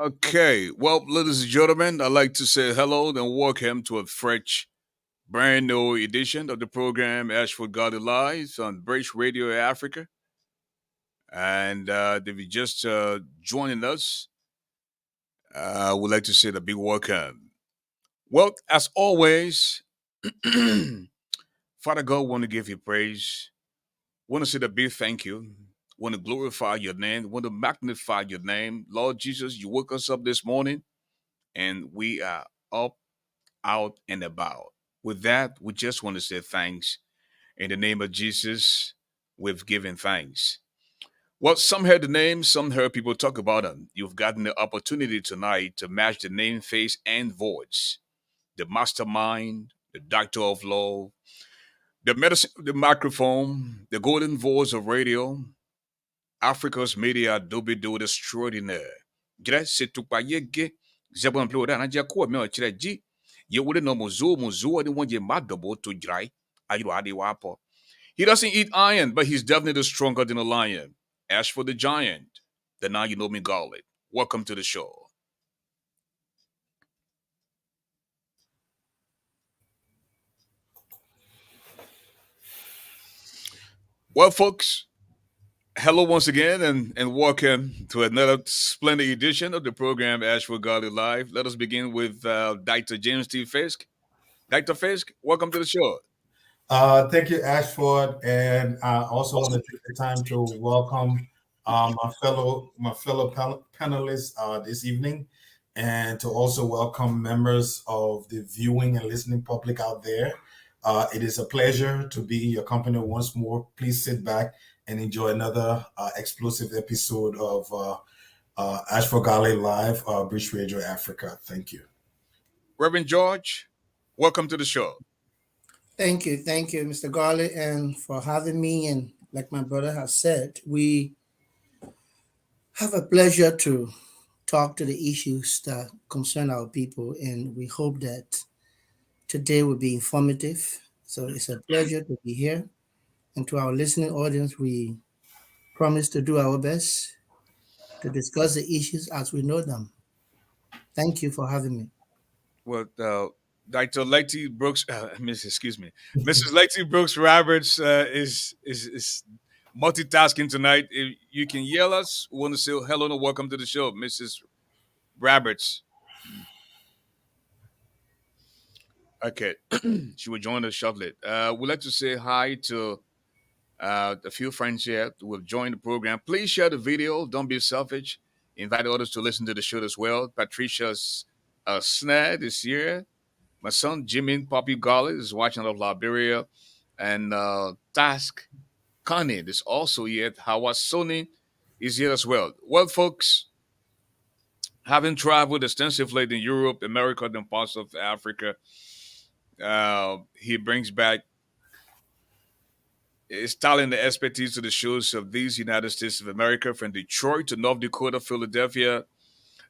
Okay, well, ladies and gentlemen, I'd like to say hello and welcome to a fresh, brand new edition of the program Ashford Garley Live on British Radio Africa. And if you just joining us, I would like to say a big welcome. Well, as always, Father God, want to give you praise. Want to say a big thank you. Want to glorify your name. Want to magnify your name. Lord Jesus, you woke us up this morning and we are up, out, and about. With that, we just want to say thanks. In the name of Jesus, we've given thanks. Well, some heard the name, some heard people talk about them. You've gotten the opportunity tonight to match the name, face, and voice. The mastermind, the doctor of law, the medicine, the microphone, the golden voice of radio, Africa's media dobe do extraordinaire. Gra se tukpayege, zebon ploda na jako me ochire ji. Ye would no muzo the one ye madobo to dry. Ayu adi wapo. He doesn't eat iron, but he's definitely stronger than a lion. As for the giant, then now you know me, Garlic. Welcome to the show. Well, folks, hello once again and welcome to another splendid edition of the program Ashford Garley Live. Let us begin with Dr. James T. Fisk. Dr. Fisk, welcome to the show. Thank you, Ashford, and I also want to take the time to welcome my fellow panelists this evening, and to also welcome members of the viewing and listening public out there. It is a pleasure to be in your company once more. Please sit back and enjoy another explosive episode of Ashford Garley Live, British Radio Africa. Thank you. Reverend George, welcome to the show. Thank you, Mr. Garley, and for having me. And like my brother has said, we have a pleasure to talk to the issues that concern our people, and we hope that today will be informative. So it's a pleasure to be here. And to our listening audience, we promise to do our best to discuss the issues as we know them. Thank you for having me. Well, Dr. Leti Brooks, excuse me, Mrs. Leti Brooks Roberts is multitasking tonight. If you can yell us, we want to say hello and welcome to the show, Mrs. Roberts. Okay, she will join us shortly. We'd like to say hi to a few friends here who have joined the program. Please share the video. Don't be selfish. Invite others to listen to the show as well. Patricia's Snad is here. My son Jimmy Poppy Garley is watching out of Liberia. And Task Kanye is also here. Hawa Sony is here as well. Well, folks, having traveled extensively in Europe, America, and parts of Africa, he brings back his talent and expertise to the shows of these United States of America, from Detroit to North Dakota, Philadelphia.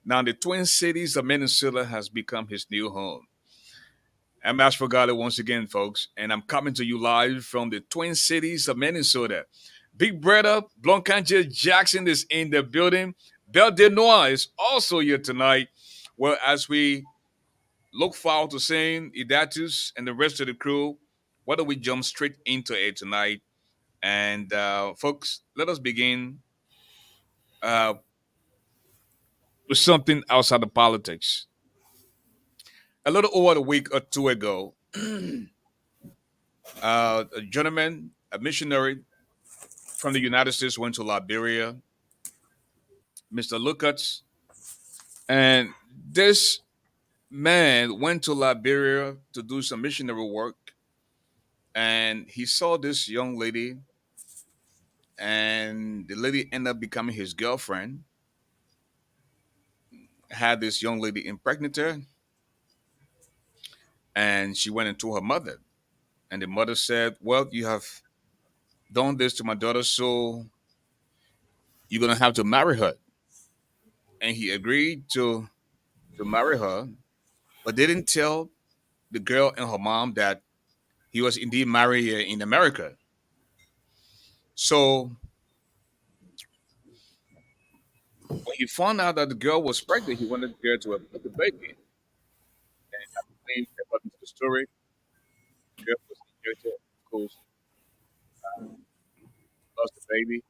Now, the Twin Cities of Minnesota has become his new home. I'm Ash Forgado once again, folks, and I'm coming to you live from the Twin Cities of Minnesota. Big brother Blancanje Jackson is in the building. Belle de Noir is also here tonight. Well, as we look forward to seeing Idatus and the rest of the crew, why don't we jump straight into it tonight? And folks, let us begin uh, with something outside of politics. A little over a week or two ago, a gentleman, a missionary from the United States, went to Liberia, Mr. Lucas, and this man went to Liberia to do some missionary work, and he saw this young lady, and the lady ended up becoming his girlfriend. Had this young lady impregnate her, and she went into her mother, and the mother said, "Well, you have done this to my daughter, so you're gonna have to marry her." And he agreed to marry her, but didn't tell the girl and her mom that he was indeed married in America. So When he found out that the girl was pregnant, he wanted the girl to have the baby. And I believe, according to the story, the girl was injected, of course, lost the baby.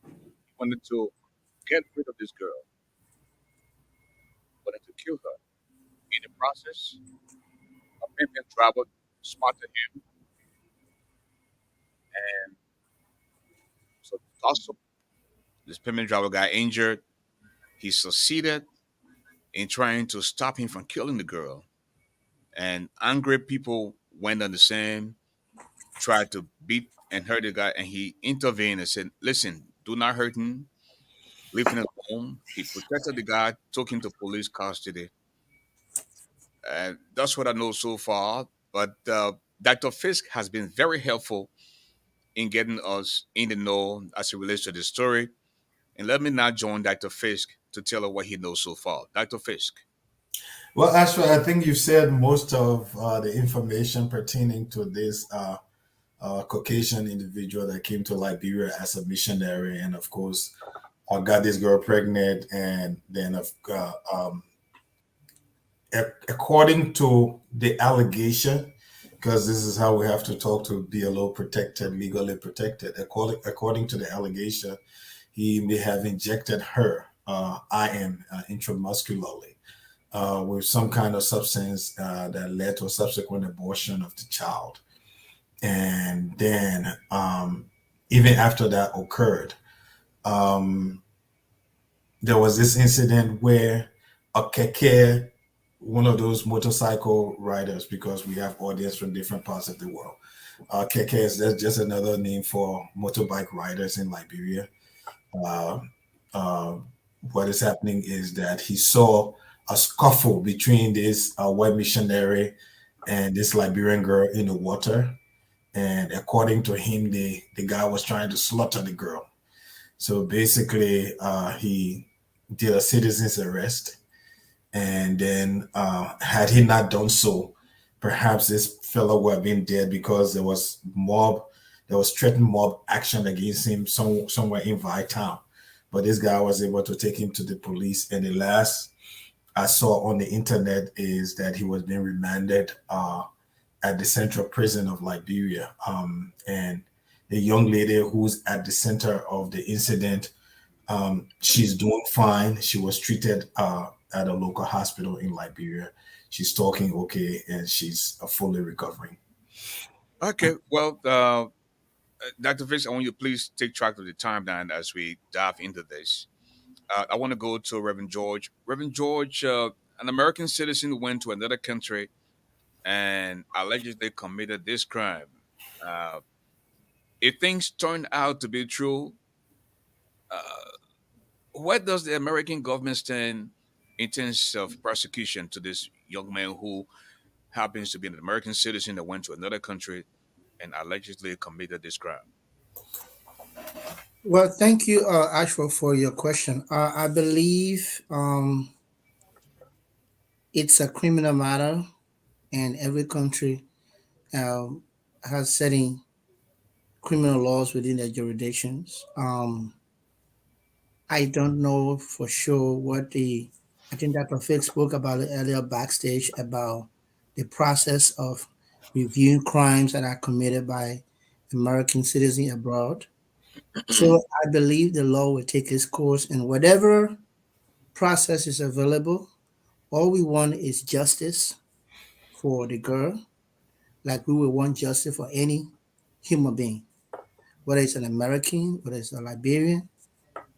He wanted to get rid of this girl, wanted to kill her. In the process, a pimping driver spotted him and so tossed him. This pimping driver got injured. He succeeded in trying to stop him from killing the girl. And angry people went on the scene, tried to beat and hurt the guy, and he intervened and said, "Listen, do not hurt him. Leave him alone." He protected the guy, took him to police custody. And that's what I know so far. But Dr. Fisk has been very helpful in getting us in the know as it relates to the story. And let me now join Dr. Fisk to tell her what he knows so far. Dr. Fisk. Well, actually, I think you've said most of the information pertaining to this Caucasian individual that came to Liberia as a missionary, and of course, got this girl pregnant, and then according to the allegation, because this is how we have to talk to be a little protected, legally protected. According to the allegation, he may have injected her IM intramuscularly with some kind of substance that led to a subsequent abortion of the child. And then, even after that occurred, um, there was this incident where a keke, one of those motorcycle riders, because we have audience from different parts of the world. Keke is that's just another name for motorbike riders in Liberia. Uh, uh, what is happening is that he saw a scuffle between this white missionary and this Liberian girl in the water. And according to him, the guy was trying to slaughter the girl. So basically, he did a citizen's arrest. And then, had he not done so, perhaps this fellow would have been dead because there was threatened mob action against him somewhere in Vi town. But this guy was able to take him to the police. And the last I saw on the internet is that he was being remanded at the central prison of Liberia. And the young lady who's at the center of the incident, she's doing fine. She was treated at a local hospital in Liberia. She's talking okay, and she's fully recovering. Okay, well, Dr. Fisk, I want you to please take track of the timeline as we dive into this. I want to go to Reverend George. Reverend George, an American citizen went to another country and allegedly committed this crime. Uh, if things turn out to be true, uh, where does the American government stand in terms of prosecution to this young man who happens to be an American citizen that went to another country and allegedly committed this crime? Well, thank you, Ashford, for your question. I believe it's a criminal matter, and every country um, has setting criminal laws within their jurisdictions. I don't know for sure what the. I think Dr. Fix spoke about it earlier backstage about the process of reviewing crimes that are committed by American citizens abroad. So I believe the law will take its course, and whatever process is available, all we want is justice for the girl, like we would want justice for any human being, whether it's an American, whether it's a Liberian.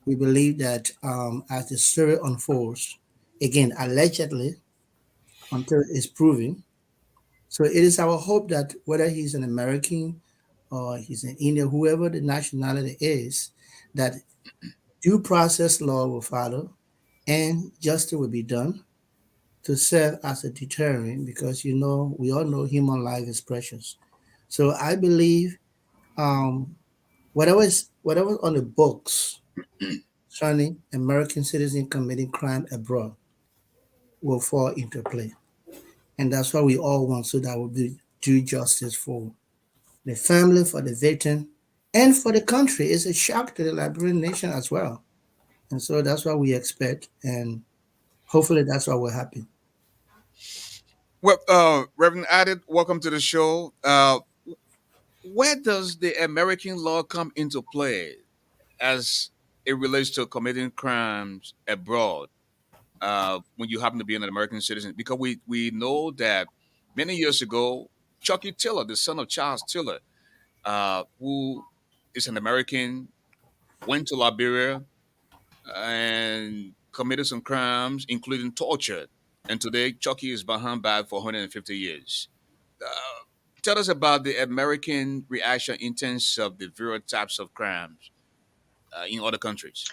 We believe that as the story unfolds, again, allegedly, until it's proven. So it is our hope that whether he's an American or he's an Indian, whoever the nationality is, that due process law will follow and justice will be done to serve as a deterrent because we all know human life is precious. So I believe whatever on the books concerning American citizens committing crime abroad will fall into play. And that's what we all want, so that will be due justice for the family, for the victim, And for the country, it's a shock to the Liberian nation as well. And so that's what we expect. And hopefully that's what will happen. Well, Reverend Added, welcome to the show. Where does the American law come into play as it relates to committing crimes abroad when you happen to be an American citizen? Because we know that many years ago, Chucky Tiller, the son of Charles Tiller, who is an American, went to Liberia and committed some crimes, including torture. And today, Chucky is behind bars for 150 years. Tell us about the American reaction in terms of the various types of crimes in other countries.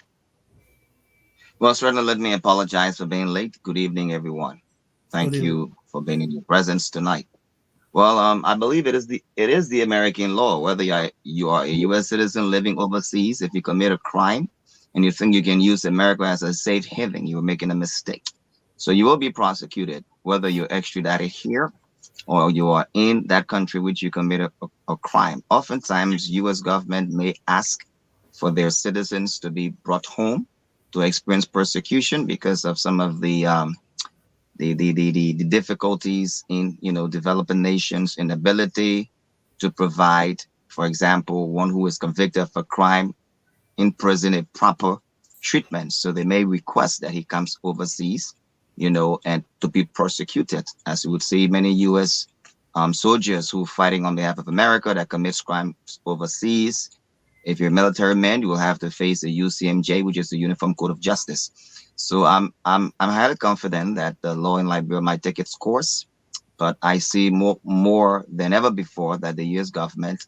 Well, certainly let me apologize for being late. Good evening, everyone. Good Thank evening. you for being in your presence tonight. Well, I believe it is the American law. Whether you are a U.S. citizen living overseas, if you commit a crime and you think you can use America as a safe haven, you're making a mistake. So you will be prosecuted, whether you're extradited here or you are in that country which you commit a crime. Oftentimes, U.S. government may ask for their citizens to be brought home to experience persecution because of some of the difficulties in developing nations inability to provide, for example, one who is convicted of a crime in prison a proper treatment. So they may request that he comes overseas, and to be persecuted, as you would see many U.S. Soldiers who are fighting on behalf of America that commits crimes overseas. If you're a military man, you will have to face the UCMJ, which is the Uniform Code of Justice. So I'm highly confident that the law in Liberia might take its course, but I see more than ever before that the U.S. government,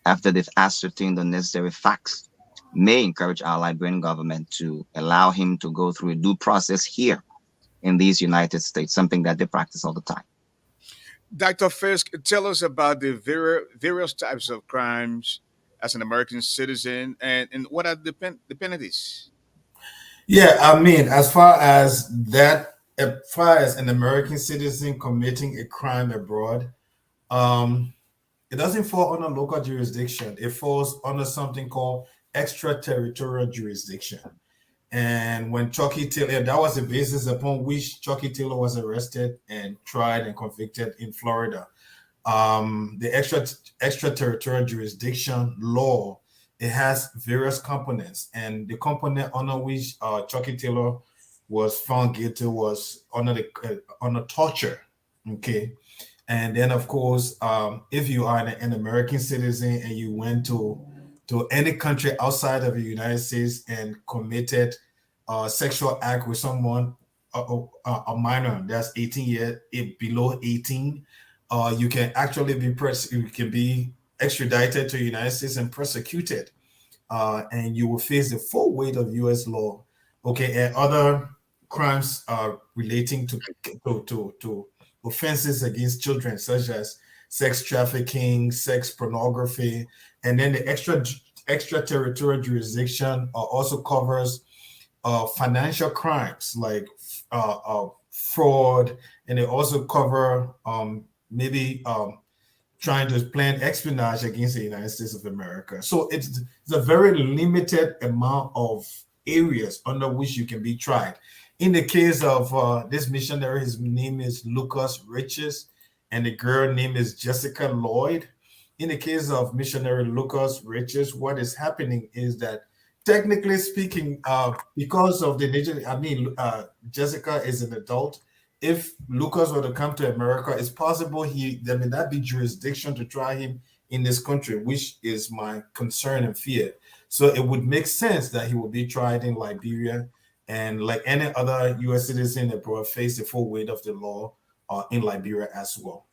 after they've ascertained the necessary facts, may encourage our Liberian government to allow him to go through a due process here in these United States, something that they practice all the time. Dr. Fisk, tell us about the various types of crimes as an American citizen and what are the penalties? Yeah, I mean, as far as that, as far as an American citizen committing a crime abroad, um, it doesn't fall under local jurisdiction. It falls under something called extraterritorial jurisdiction. And when Chucky Taylor, that was the basis upon which Chucky Taylor was arrested and tried and convicted in Florida. The extraterritorial jurisdiction law, it has various components, and the component under which Chucky Taylor was found guilty was under torture. Okay, and then of course, if you are an American citizen and you went to any country outside of the United States and committed a sexual act with someone, a minor that's 18 years below 18, you can actually you can be extradited to the United States and prosecuted, and you will face the full weight of U.S. law. Okay, and other crimes relating to offenses against children, such as sex trafficking, sex pornography, and then the extraterritorial jurisdiction also covers financial crimes like fraud, and they also cover maybe trying to plan espionage against the United States of America. So it's a very limited amount of areas under which you can be tried. In the case of this missionary, his name is Lucas Riches, and the girl name is Jessica Lloyd. In the case of missionary Lucas Riches, what is happening is that technically speaking, because of the nature, I mean, Jessica is an adult. If Lucas were to come to America, it's possible there may not be jurisdiction to try him in this country, which is my concern and fear. So it would make sense that he would be tried in Liberia, and like any other U.S. citizen abroad, face the full weight of the law in Liberia as well.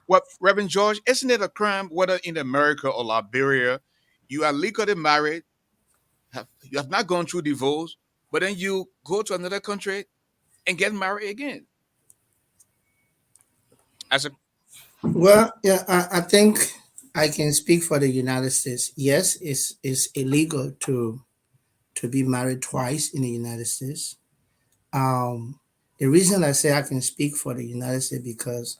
Well, Reverend George, isn't it a crime whether in America or Liberia, you are legally married, you have not gone through divorce, but then you go to another country and get married again? As a Well, yeah, I think I can speak for the United States. Yes, it's illegal to be married twice in the United States. The reason I say I can speak for the United States because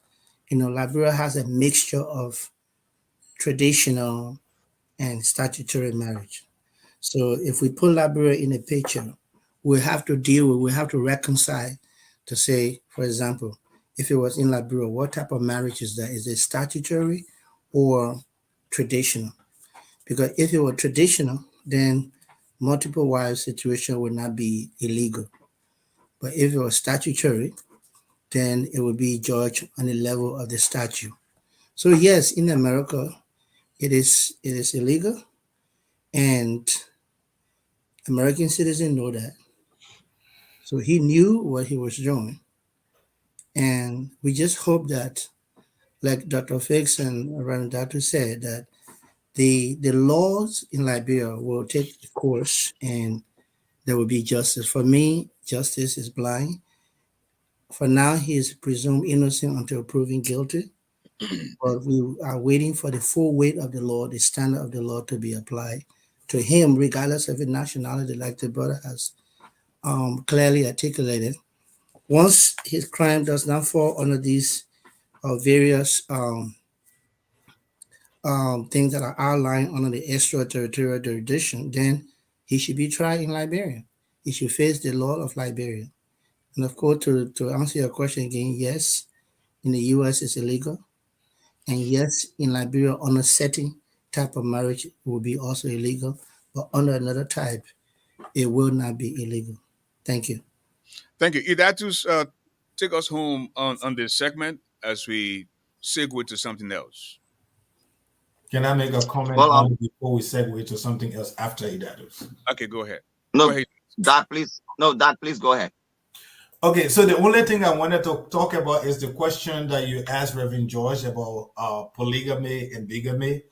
Liberia has a mixture of traditional and statutory marriage. So if we put Liberia in a picture, we have to reconcile to say, for example, if it was in Liberia, what type of marriage is that? Is it statutory or traditional? Because if it were traditional, then multiple wives situation would not be illegal. But if it was statutory, then it would be judged on the level of the statute. So yes, in America, it is illegal, and American citizens know that. So he knew what he was doing, and we just hope that, like Dr. Fix and Reverend Datu said, that the laws in Liberia will take its course, and there will be justice. For me, justice is blind. For now, he is presumed innocent until proven guilty. But we are waiting for the full weight of the law, the standard of the law to be applied to him, regardless of his nationality, like the brother has clearly articulated. Once his crime does not fall under these various things that are outlined under the extraterritorial jurisdiction, then he should be tried in Liberia. He should face the law of Liberia. And of course, to answer your question again, yes, in the US it's illegal. And yes, in Liberia, on a certain type of marriage will be also illegal, but under another type, it will not be illegal. Thank you. Thank you. Idatus, take us home on this segment as we segue to something else. Can I make a comment Well, on it before we segue to something else after Idatus? Okay, go ahead. Go no, ahead. Dad, please go ahead. Okay, so the only thing I wanted to talk about is the question that you asked Reverend George about polygamy and bigamy.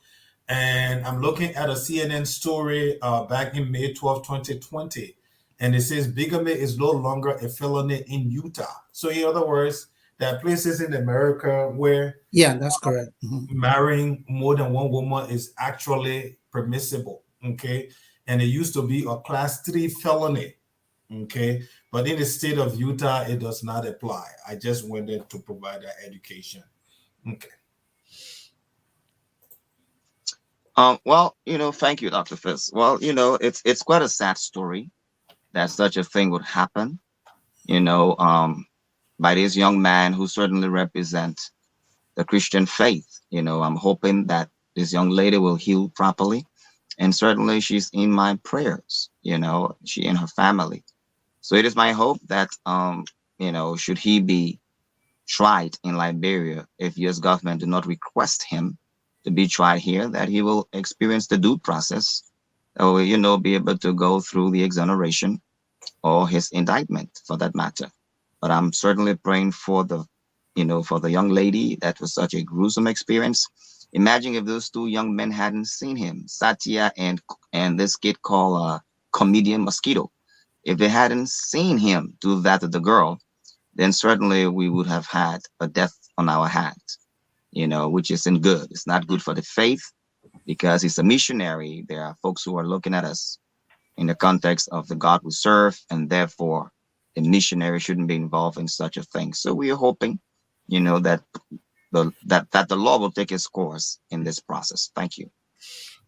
And I'm looking at a CNN story back in May 12th, 2020. And it says bigamy is no longer a felony in Utah. So, in other words, there are places in America where Yeah, that's correct. Mhm. marrying more than one woman is actually permissible. Okay. And it used to be a class 3 felony. Okay. But in the state of Utah, it does not apply. I just wanted to provide that education. Okay. Well, thank you, Dr. Fitz. Well, it's quite a sad story that such a thing would happen, you know, um, by this young man who certainly represent the Christian faith. I'm hoping that this young lady will heal properly. And certainly she's in my prayers, she and her family. So it is my hope that, should he be tried in Liberia, if U.S. government do not request him to be tried here, that he will experience the due process, or, be able to go through the exoneration or his indictment for that matter. But I'm certainly praying for the young lady. That was such a gruesome experience. Imagine if those two young men hadn't seen him, Satya and this kid called Comedian Mosquito. If they hadn't seen him do that to the girl, then certainly we would have had a death on our hands, which isn't good. It's not good for the faith because he's a missionary. There are folks who are looking at us in the context of the God we serve, and therefore a missionary shouldn't be involved in such a thing. So we are hoping, that the law will take its course in this process. Thank you.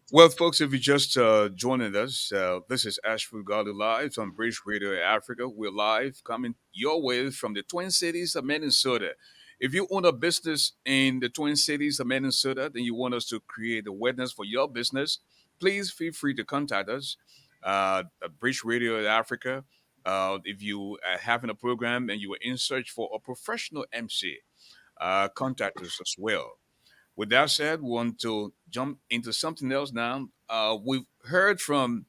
Well, folks, if you just joining us, this is ASHFORD GARLEY Live on British Radio Africa. We're live coming your way from the Twin Cities of Minnesota. If you own a business in the Twin Cities of Minnesota, then you want us to create awareness for your business, please feel free to contact us at British Radio Africa. If you are having a program and you are in search for a professional MC, contact us as well. With that said, we want to jump into something else now. We've heard from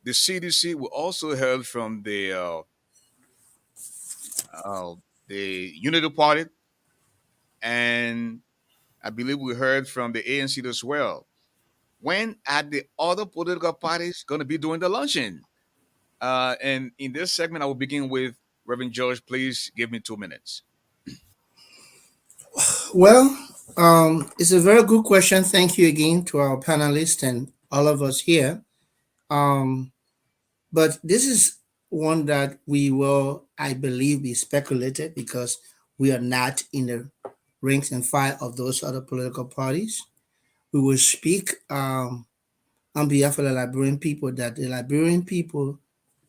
the CDC. We also heard from uh, the Unity Party, and I believe we heard from the ANC as well. When are the other political parties going to be doing the luncheon? And in this segment, I will begin with Reverend George. Please give me 2 minutes. Well, it's a very good question. Thank you again to our panelists and all of us here. Um, but this is one that we will, I believe, be speculated because we are not in the ranks and file of those other political parties. We will speak. on behalf of the Liberian people that the Liberian people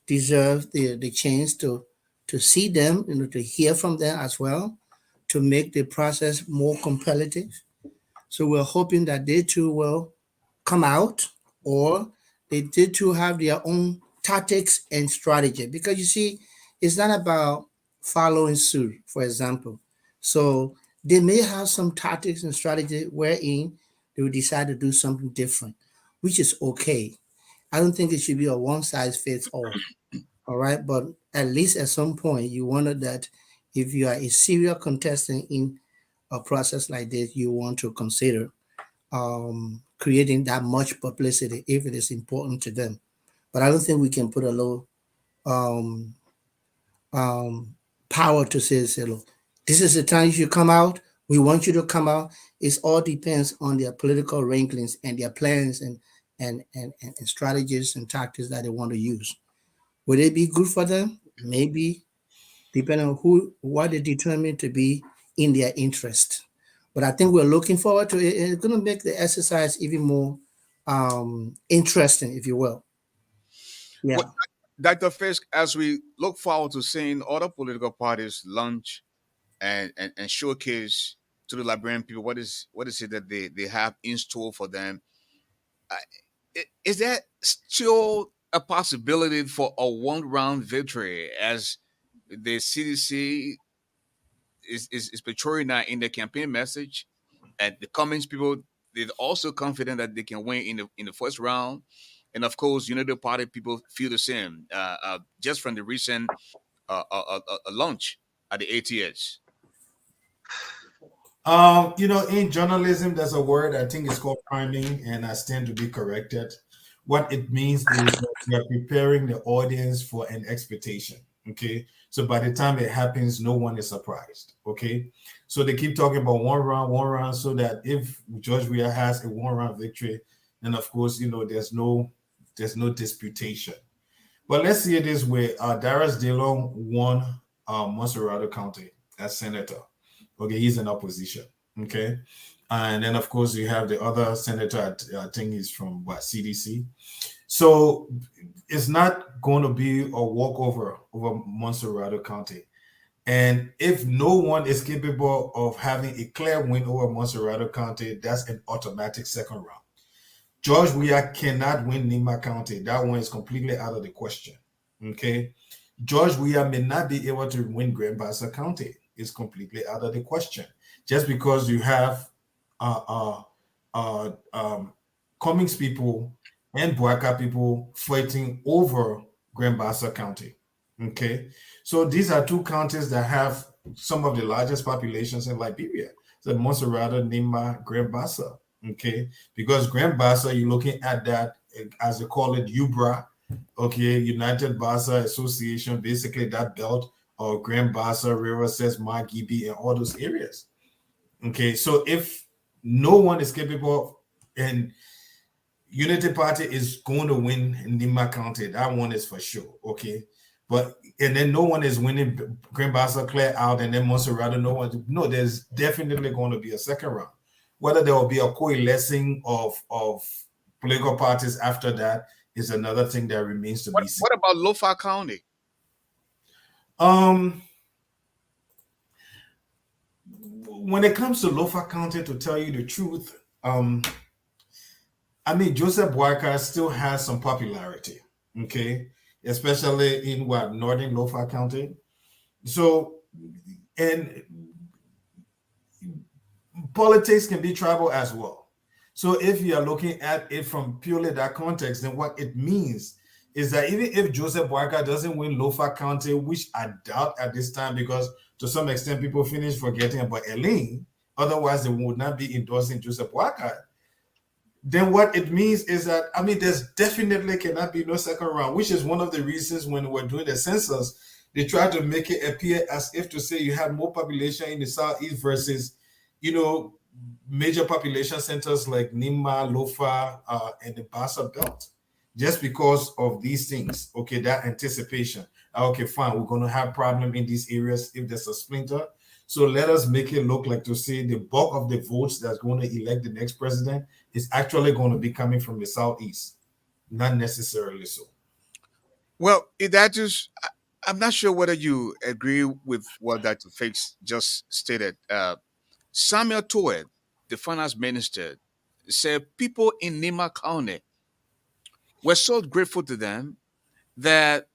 deserve the chance to see them, to hear from them as well, to make the process more competitive. So we're hoping that they too will come out, or they did too have their own tactics and strategy. Because you see, it's not about following suit, for example. So they may have some tactics and strategy wherein they will decide to do something different, which is okay. I don't think it should be a one size fits all. All right. But at least at some point you wanted that if you are a serial contestant in a process like this, you want to consider creating that much publicity if it is important to them. But I don't think we can put a low um, um, power to say, look, this is the time you should come out. We want you to come out. It all depends on their political ranklings and their plans and strategies and tactics that they want to use. Would it be good for them? Maybe, depending on what they determine to be in their interest. But I think we're looking forward to it. It's going to make the exercise even more interesting, if you will. What, Yeah. Dr. Fisk, as we look forward to seeing other political parties launch and showcase to the Liberian people what is it that they have in store for them, uh, is that still a possibility for a one round victory as the CDC is portraying that in their campaign message? And the Cummings people, they're also confident that they can win in the first round. And of course, United Party people feel the same. Just from the recent launch at the ATS. In journalism, there's a word I think it's called priming, and I stand to be corrected. What it means is that we are preparing the audience for an expectation. Okay. So by the time it happens, no one is surprised. Okay. So they keep talking about one round, so that if George Weah has a one round victory, then of course, there's no disputation. But let's see it this way. Darius Dillon won Monserrado County as senator. Okay, he's in opposition. Okay. And then, of course, you have the other senator, I think he's from CDC. So it's not going to be a walkover over Monserrado County. And if no one is capable of having a clear win over Monserrado County, that's an automatic second round. George Weah cannot win Nima County. That one is completely out of the question. Okay. George Weah may not be able to win Grand Bassa County. It's completely out of the question. Just because you have uh, uh, Cummings people and Boaca people fighting over Grand Bassa County. Okay. So these are two counties that have some of the largest populations in Liberia. So Monserrado, Nima, Grand Bassa. Okay. Because Grand Bassa, you're looking at that, as they call it, UBRA. Okay. United Bassa Association, basically that belt of Grand Bassa, River Says, Margibi, and all those areas. Okay. So if no one is capable, and Unity Party is going to win in Nima County, that one is for sure. Okay. But and then no one is winning Grand Bassa clear out, and then Monserrado, no, there's definitely going to be a second round. Whether there will be a coalescing of political parties after that is another thing that remains to be seen. What about Lofa County? Um, when it comes to Lofa County, to tell you the truth, I mean, Joseph Boakai still has some popularity, okay, especially in northern Lofa County. So, and politics can be tribal as well. So, if you are looking at it from purely that context, then what it means is that even if Joseph Boakai doesn't win Lofa County, which I doubt at this time, because to some extent people finish forgetting about Elaine, otherwise they would not be endorsing Joseph Boakai. Then what it means is that, I mean, there's definitely cannot be no second round, which is one of the reasons when we're doing the census, they try to make it appear as if to say you have more population in the southeast versus, major population centers like Nima, Lofa, and the Bassa Belt, just because of these things. Okay, that anticipation. Okay, fine, we're going to have problem in these areas if there's a splinter. So let us make it look like to say the bulk of the votes that's going to elect the next president is actually going to be coming from the southeast, not necessarily so. Well, that just I'm not sure whether you agree with what Dr. Fix just stated. Samuel Toet, the finance minister, said people in Nima County were so grateful to them that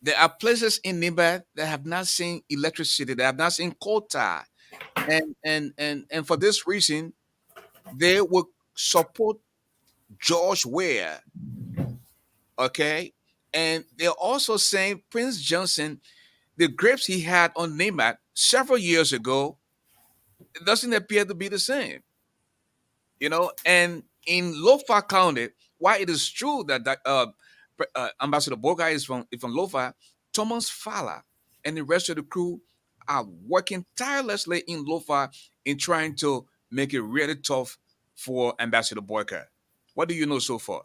there are places in Nima that have not seen electricity, that have not seen coal tar, and for this reason, they will support George Ware. Okay, and they're also saying Prince Johnson, the grapes he had on Nima several years ago, it doesn't appear to be the same. And in Lofa County, while it is true that Ambassador Boga is from Lofa, Thomas Fowler and the rest of the crew are working tirelessly in Lofa in trying to make it really tough for Ambassador Boyka. What do you know so far?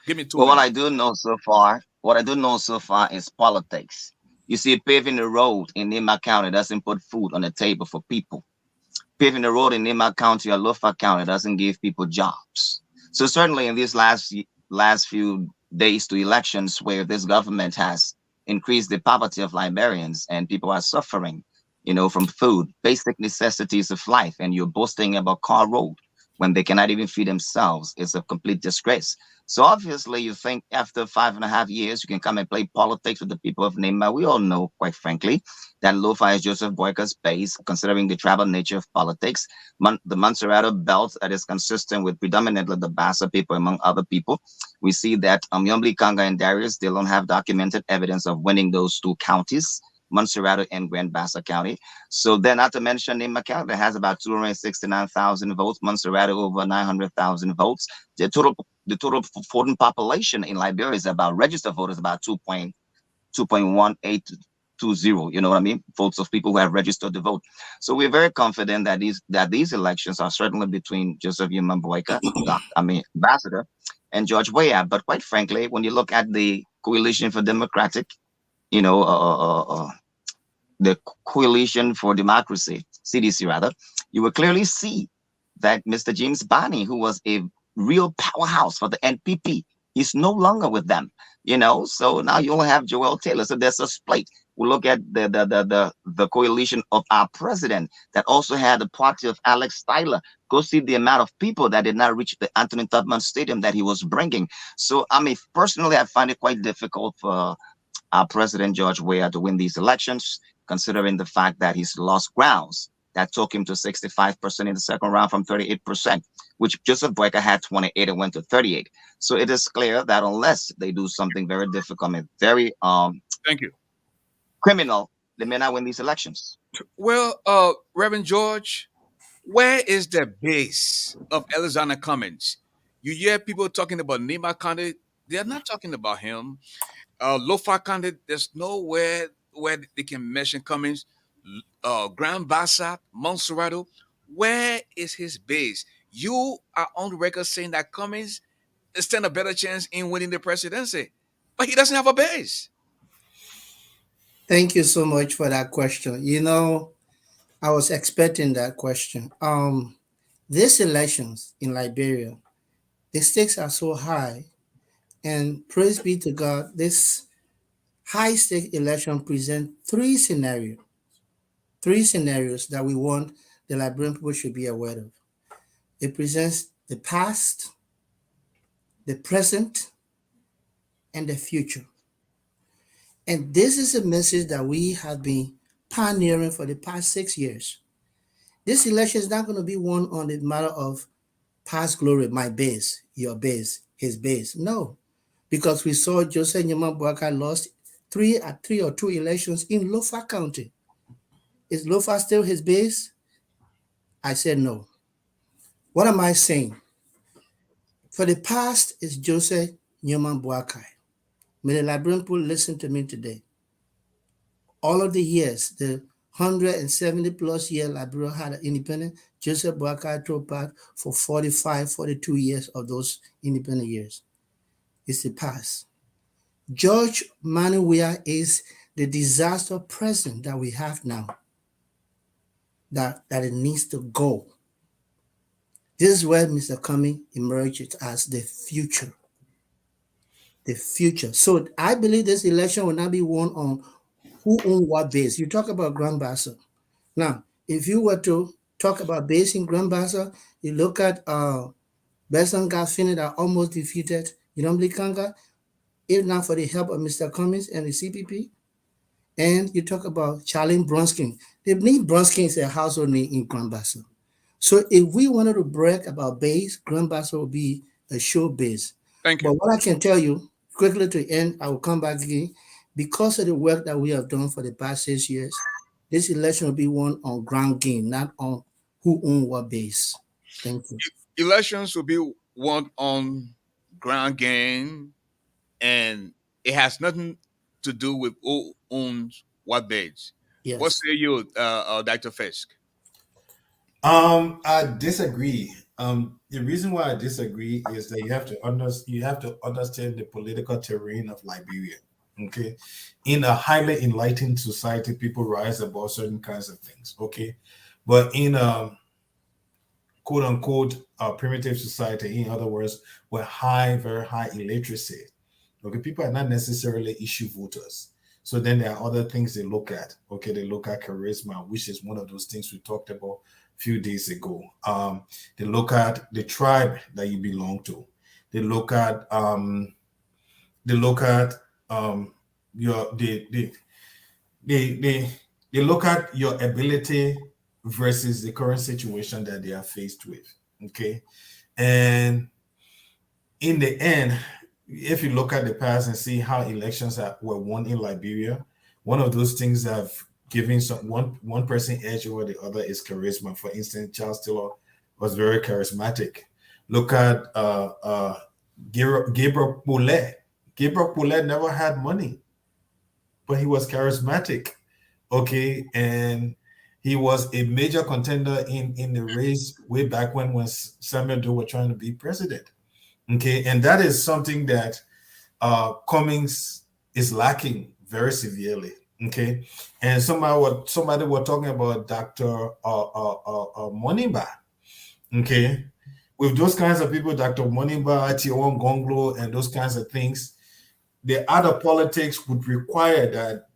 Give me two Well, minutes. what I do know so far is politics. You see, paving the road in Nima County doesn't put food on the table for people. Paving the road in Nima County or Lofa County doesn't give people jobs. So certainly in these last few days to elections, where this government has increased the poverty of Liberians and people are suffering, from food, basic necessities of life, and you're boasting about car road when they cannot even feed themselves. It's a complete disgrace. So obviously, you think after 5.5 years, you can come and play politics with the people of Nema. We all know, quite frankly, that Lofa is Joseph Boyka's base, considering the tribal nature of politics. The Montserrado belt that is consistent with predominantly the Bassa people, among other people. We see that Yombli, Kanga, and Darius, they don't have documented evidence of winning those two counties, Montserrado and Grand Bassa County. So then, not to mention Nema County that has about 269,000 votes, Montserrado over 900,000 votes. The total voting population in Liberia is about registered voters about 2.1820. You know what I mean? Votes of people who have registered to vote. So we're very confident that these elections are certainly between Joseph Yumamboyka, Ambassador, and George Weah. But quite frankly, when you look at the Coalition for Democratic, you know, the Coalition for Democracy, CDC rather, you will clearly see that Mr. James Barney, who was a real powerhouse for the NPP, he's no longer with them. So now you'll have Joel Taylor. So there's a split. We look at the coalition of our president that also had the party of Alex Tyler. Go see the amount of people that did not reach the Anthony Tubman Stadium that he was bringing. So personally, I find it quite difficult for our President George Weah to win these elections, considering the fact that he's lost grounds that took him to 65% in the second round from 38%, which Joseph Boyka had 28 and went to 38. So it is clear that unless they do something very difficult and very Thank you. criminal, they may not win these elections. Well, Reverend George, where is the base of Alexander Cummings? You hear people talking about Nima County. They're not talking about him. Lofa County, there's nowhere where they can mention Cummings. Grand Bassa, Montserrado, where is his base? You are on the record saying that Cummings stand a better chance in winning the presidency, but he doesn't have a base. Thank you so much for that question. I was expecting that question. These elections in Liberia, the stakes are so high, and praise be to God, this high stake election present three scenarios that we want the Liberian people should be aware of. It presents the past, the present, and the future. And this is a message that we have been pioneering for the past 6 years. This election is not going to be won on the matter of past glory, my base, your base, his base. No, because we saw Joseph Nyamabwaka lost three or two elections in Lofa County. Is Lofa still his base? I said no. What am I saying? For the past is Joseph Nyamabwaka. May the Liberian people listen to me today. All of the years, the 170 plus year Liberia had an independent, Joseph Boakai took part for 45, 42 years of those independent years. It's the past. George Manuel is the disaster president that we have now, that it needs to go. This is where Mr. Cumming emerges as the future. The future. So I believe this election will not be won on who own what base. You talk about Grand Bassa. Now, if you were to talk about base in Grand Bassa, you look at Besson Garfini that almost defeated Inomli Kanga, if not for the help of Mr. Cummings and the CPP. And you talk about Charlie Bronskin. The name Bronskin is a household name in Grand Bassa. So if we wanted to brag about base, Grand Bassa will be a show base. Thank But you. what I can tell you, quickly to end, I will come back again. Because of the work that we have done for the past 6 years, this election will be won on ground game, not on who own what base. Thank you. Elections will be won on ground game, and it has nothing to do with who owns what base. What Yes. say you, Dr. Fisk? I disagree. The reason why I disagree is that you have to understand the political terrain of Liberia. Okay, in a highly enlightened society, people rise above certain kinds of things. Okay, but in a quote unquote primitive society, in other words, where very high illiteracy, okay, people are not necessarily issue voters. So then there are other things they look at. Okay, they look at charisma, which is one of those things we talked about a few days ago. They look at the tribe that you belong to. They look at they look at your they they look at your ability versus the current situation that they are faced with. Okay, and in the end, if you look at the past and see how elections were won in Liberia, one of those things that have given one person edge over the other is charisma. For instance, Charles Taylor was very charismatic. Look at Gabriel Poulet. Gabriel Poulet never had money, but he was charismatic. Okay, and he was a major contender in the race way back when Samuel Doe were trying to be president. Okay, and that is something that Cummings is lacking very severely. Okay, and somebody were talking about Dr. Monimba. Okay, with those kinds of people, Dr. Monimba, Tion Gonglo, and those kinds of things, the other politics would require that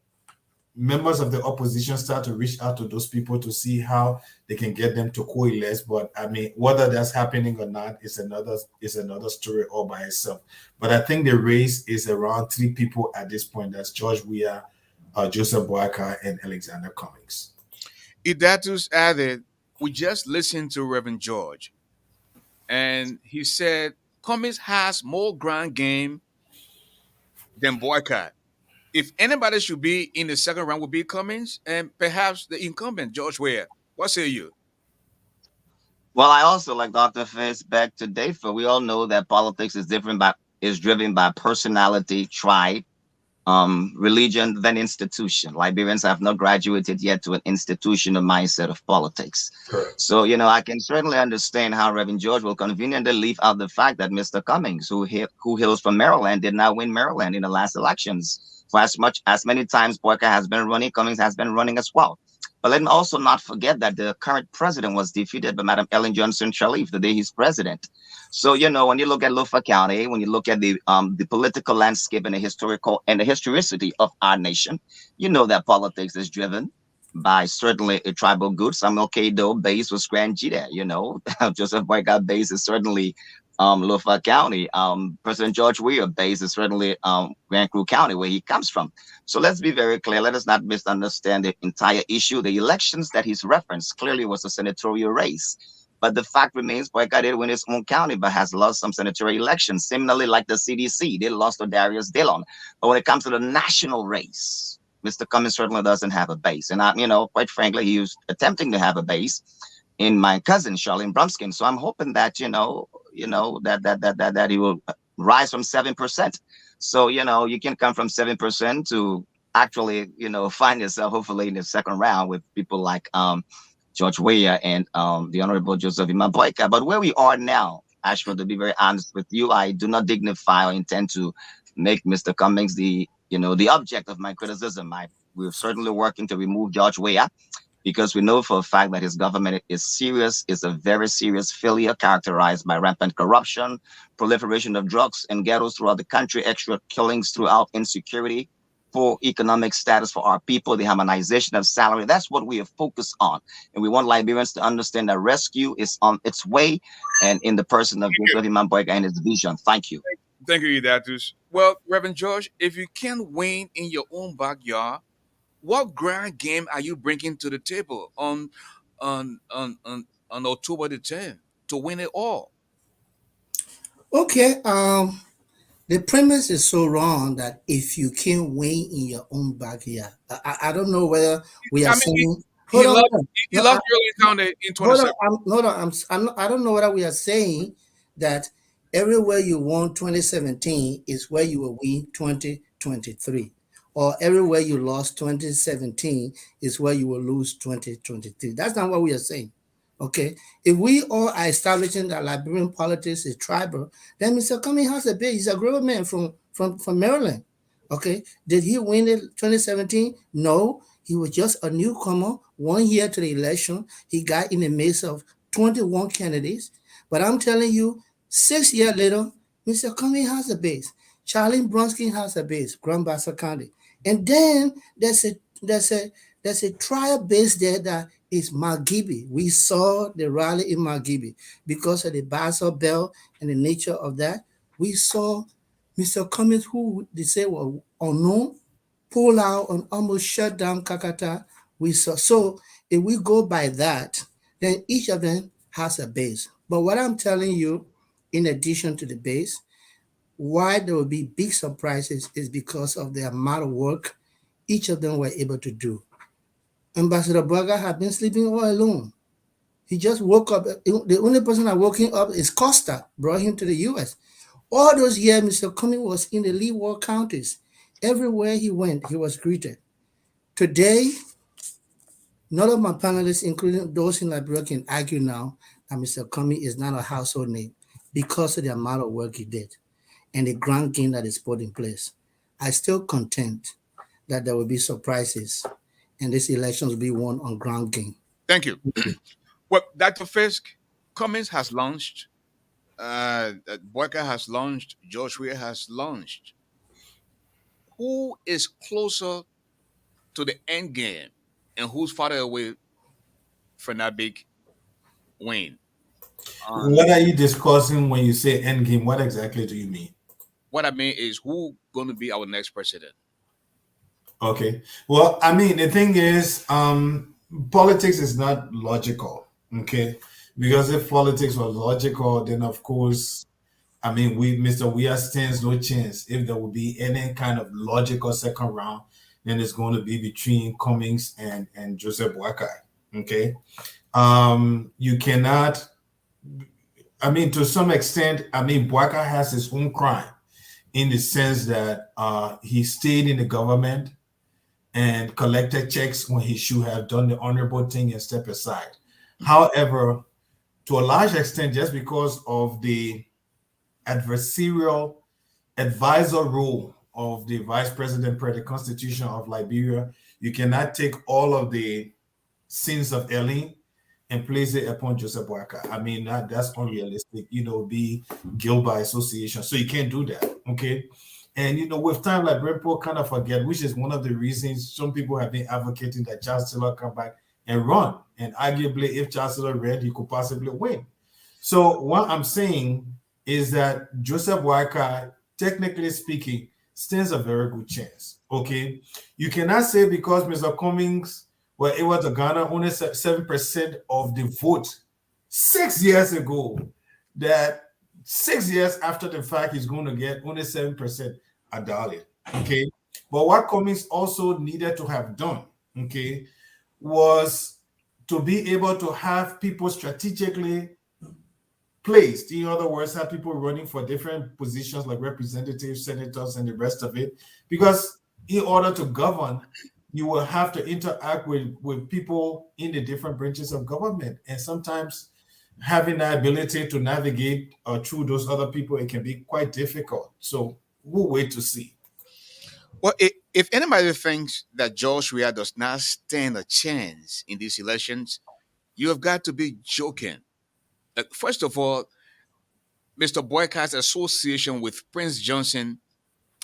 members of the opposition start to reach out to those people to see how they can get them to coalesce. But I mean, whether that's happening or not is another story all by itself. But I think the race is around three people at this point. That's George Weah, Joseph Boyka, and Alexander Cummings. Idatus added, we just listened to Reverend George, and he said Cummings has more ground game than Boycott. If anybody should be in the second round, would be Cummings and perhaps the incumbent George Ware. What say you? Well, I also like Dr. Fitz back to Dafa. We all know that politics is driven by personality, tribe, religion, then institution. Liberians have not graduated yet to an institutional mindset of politics. Correct. So, I can certainly understand how Reverend George will conveniently leave out the fact that Mr. Cummings, who hails from Maryland, did not win Maryland in the last elections. For as many times Boyka has been running, Cummings has been running as well. But let me also not forget that the current president was defeated by Madam Ellen Johnson Sirleaf the day he's president. So, when you look at Lofa County, when you look at the political landscape and the historicity of our nation, you know that politics is driven by certainly a tribal good. Samuel Kado base was Grand Jita, Joseph Boyka base is certainly Lofa County. President George Weah base is certainly Grand Crew County, where he comes from. So let's be very clear. Let us not misunderstand the entire issue. The elections that he's referenced clearly was a senatorial race. But the fact remains, Boyka did win his own county, but has lost some senatorial elections. Similarly, like the CDC, they lost to Darius Dillon. But when it comes to the national race, Mr. Cummings certainly doesn't have a base. And, quite frankly, he was attempting to have a base in my cousin, Charlene Brumskin. So I'm hoping that, that he will rise from 7%. So, you can come from 7% to actually, find yourself hopefully in the second round with people like George Weah and the Honorable Joseph Boyka. But where we are now, Ashford, to be very honest with you, I do not dignify or intend to make Mr. Cummings the object of my criticism. We're certainly working to remove George Weah, because we know for a fact that his government is a very serious failure characterized by rampant corruption, proliferation of drugs and ghettos throughout the country, extra killings throughout, insecurity, poor economic status for our people, the harmonization of salary. That's what we are focused on. And we want Liberians to understand that rescue is on its way and in the person of Joseph Imamboyga and his vision. Thank you. Thank you, Idatus. Well, Reverend George, if you can't win in your own backyard, what grand game are you bringing to the table on October the 10th to win it all? Okay, the premise is so wrong that if you can't win in your own backyard, I don't know whether we are I mean, saying. he Hold on, lost. hold on. He No, lost Early County in hold on. 27. Hold on. I'm not, I don't know whether we are saying that everywhere you won 2017 is where you will win 2023, or everywhere you lost 2017 is where you will lose 2023. That's not what we are saying. Okay, if we all are establishing that Liberian politics is tribal, then Mr. Cumming has a base. He's a grown man from Maryland. Okay, did he win it 2017? No, he was just a newcomer 1 year to the election. He got in the midst of 21 candidates. But I'm telling you, 6 years later, Mr. Cumming has a base. Charlie Bronsky has a base, Grand Bassa County. And then there's a trial base there that is Margibi. We saw the rally in Margibi because of the Basel Bell and the nature of that. We saw Mr. Cummings, who they say were unknown, pull out and almost shut down Kakata. We saw. So if we go by that, then each of them has a base. But what I'm telling you, in addition to the base, why there will be big surprises is because of the amount of work each of them were able to do. Ambassador Braga had been sleeping all alone. He just woke up. The only person that woke him up is Costa, brought him to the U.S. All those years, Mr. Cumming was in the Leeward counties. Everywhere he went, he was greeted. Today, none of my panelists, including those in Liberia, can argue now that Mr. Cumming is not a household name because of the amount of work he did and the grand game that is put in place. I still contend that there will be surprises and this election will be won on ground game. Thank you. Well, Dr. Fisk, Cummings has launched. Boyka has launched. George Weah has launched. Who is closer to the end game and who's farther away from that big win? What are you discussing when you say end game? What exactly do you mean? What I mean is who going to be our next president? Okay. Well, I mean, the thing is, politics is not logical. Okay. Because if politics was logical, then of course, I mean, Mr. Weah stands no chance. If there will be any kind of logical second round, then it's going to be between Cummings and Joseph Boakai. Okay. You cannot, I mean, to some extent, I mean, Boakai has his own crime in the sense that he stayed in the government and collected checks when he should have done the honorable thing and step aside. However, to a large extent, just because of the adversarial advisor role of the vice president per the Constitution of Liberia, you cannot take all of the sins of Eileen and place it upon Joseph Boakai. I mean, that's unrealistic, be guilt by association. So you can't do that, okay? And, with time, like people kind of forget, which is one of the reasons some people have been advocating that Charles Taylor come back and run. And arguably, if Charles Taylor ran, he could possibly win. So what I'm saying is that Joseph Boakai, technically speaking, stands a very good chance, okay? You cannot say because Mr. Cummings were able to garner only 7% of the vote 6 years ago, that 6 years after the fact, he's going to get only 7%. I doubt it, okay? But what Cummings also needed to have done, okay, was to be able to have people strategically placed. In other words, have people running for different positions like representatives, senators, and the rest of it. Because in order to govern, you will have to interact with people in the different branches of government. And sometimes having that ability to navigate through those other people, it can be quite difficult. So we'll wait to see. Well, if anybody thinks that George Weah does not stand a chance in these elections, you have got to be joking. Like, first of all, Mr. Boycott's association with Prince Johnson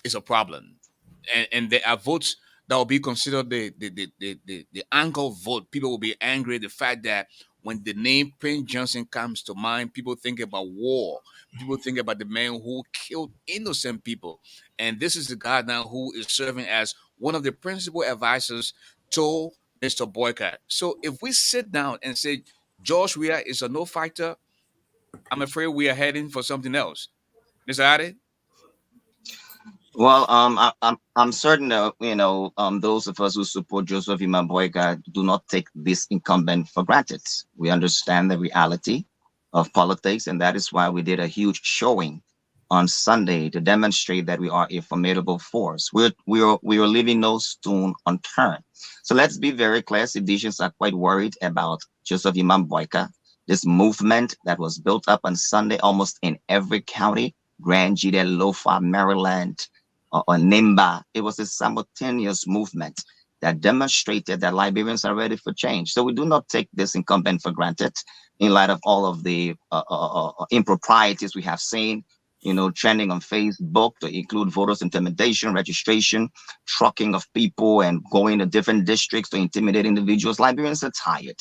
is a problem, and there are votes that will be considered the anchor vote. People will be angry at the fact that when the name Prince Johnson comes to mind, people think about war. People think about the man who killed innocent people, and this is the guy now who is serving as one of the principal advisors to Mr. Boycott. So if we sit down and say George Weah is a no fighter, I'm afraid we are heading for something else. Mr. Adi? Well, I'm certain that those of us who support Joseph Imamboyga do not take this incumbent for granted. We understand the reality of politics, and that is why we did a huge showing on Sunday to demonstrate that we are a formidable force. We are leaving no stone unturned. So let's be very clear. Seditionists are quite worried about Joseph Imamboyga, this movement that was built up on Sunday almost in every county. Grand Gita, Lofa, Maryland, or Nimba. It was a simultaneous movement that demonstrated that Liberians are ready for change. So we do not take this incumbent for granted in light of all of the improprieties we have seen, trending on Facebook to include voters intimidation, registration, trucking of people, and going to different districts to intimidate individuals. Liberians are tired.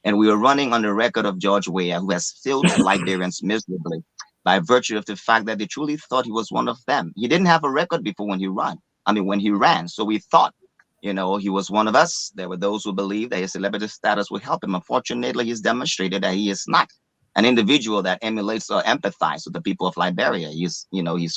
And we are running on the record of George Weah, who has failed Liberians miserably by virtue of the fact that they truly thought he was one of them. He didn't have a record before when he ran. So we thought, he was one of us. There were those who believed that his celebrity status would help him. Unfortunately, he's demonstrated that he is not an individual that emulates or empathizes with the people of Liberia. He's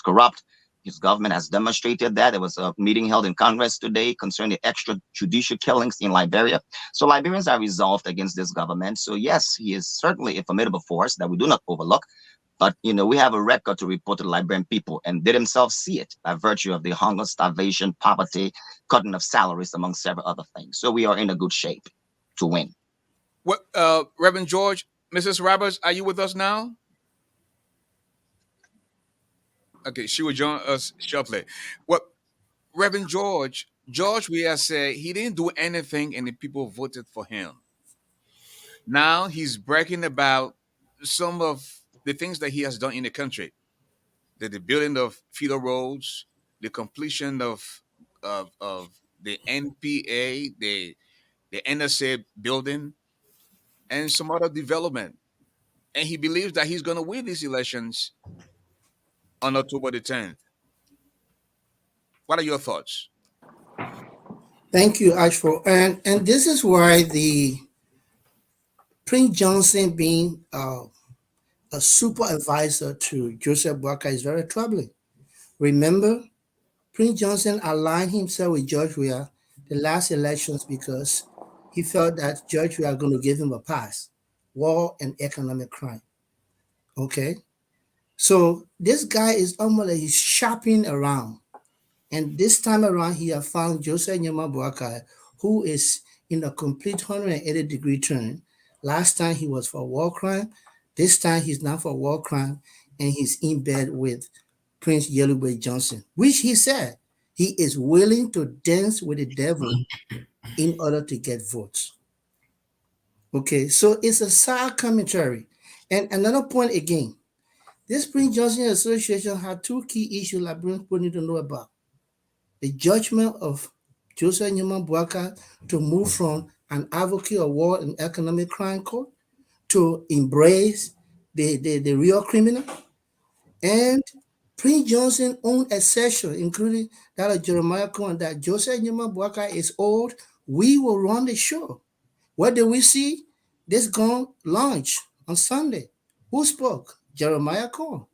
corrupt. His government has demonstrated that. There was a meeting held in Congress today concerning the extrajudicial killings in Liberia. So Liberians are resolved against this government. So yes, he is certainly a formidable force that we do not overlook. But we have a record to report to the Liberian people, and they themselves see it by virtue of the hunger, starvation, poverty, cutting of salaries, among several other things. So we are in a good shape to win. What, Reverend George, Mrs. Roberts, are you with us now? Okay, she will join us shortly. What, Reverend George Weah said he didn't do anything and the people voted for him. Now he's bragging about some of the things that he has done in the country. The building of feeder roads, the completion of the NPA, the NSA building, and some other development. And he believes that he's going to win these elections on October the 10th. What are your thoughts? Thank you, Ashford. And this is why the Prince Johnson being a super advisor to Joseph Boyka is very troubling. Remember, Prince Johnson aligned himself with George Weah the last elections because he felt that George Weah going to give him a pass, war and economic crime. Okay, so this guy is almost like he's shopping around. And this time around, he has found Joseph Nyama Boakai, who is in a complete 180-degree turn. Last time he was for war crime. This time he's not for war crime. And he's in bed with Prince Yellowbay Johnson, which he said he is willing to dance with the devil in order to get votes. Okay, so it's a sad commentary. And another point again, this Prince Johnson Association had two key issues Liberians people need to know about. The judgment of Joseph Newman Boaka to move from an advocate of war and economic crime court to embrace the real criminal. And Prince Johnson owned a session, including that of Jeremiah Cohen, that Joseph Newman Boaka is old. We will run the show. What did we see? This gun launch on Sunday. Who spoke? Jeremiah Cohen.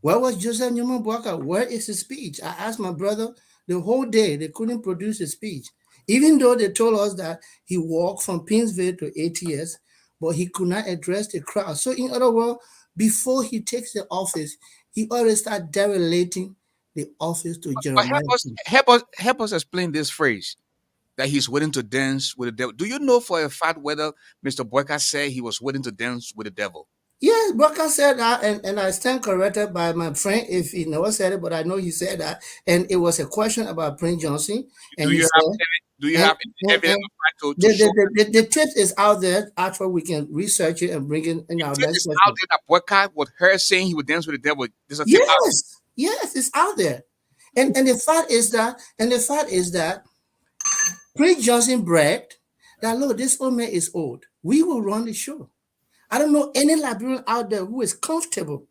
Where was Joseph Newman Boaka? Where is his speech? I asked my brother the whole day. They couldn't produce a speech. Even though they told us that he walked from Pinsville to ATS, but he could not address the crowd. So in other words, before he takes the office, he already started derelicating the office to But Jeremiah. help us explain this phrase that he's willing to dance with the devil. Do you know for a fact whether Mr. Boyka said he was willing to dance with the devil? Yes, Baka said that, and I stand corrected by my friend if he never said it, but I know he said that. And it was a question about Prince Johnson, and Do he you have said, do you and, have any evidence and of fact to the, show the, the, the, the tip is out there. Actually, we can research it and bring it in our tip next is out session. there that boycott with her saying he would dance with the devil? There's a tip out Yes, yes, it's out there. And the fact is that Prince Johnson bragged that look, this old man is old. We will run the show. I don't know any Liberian out there who is comfortable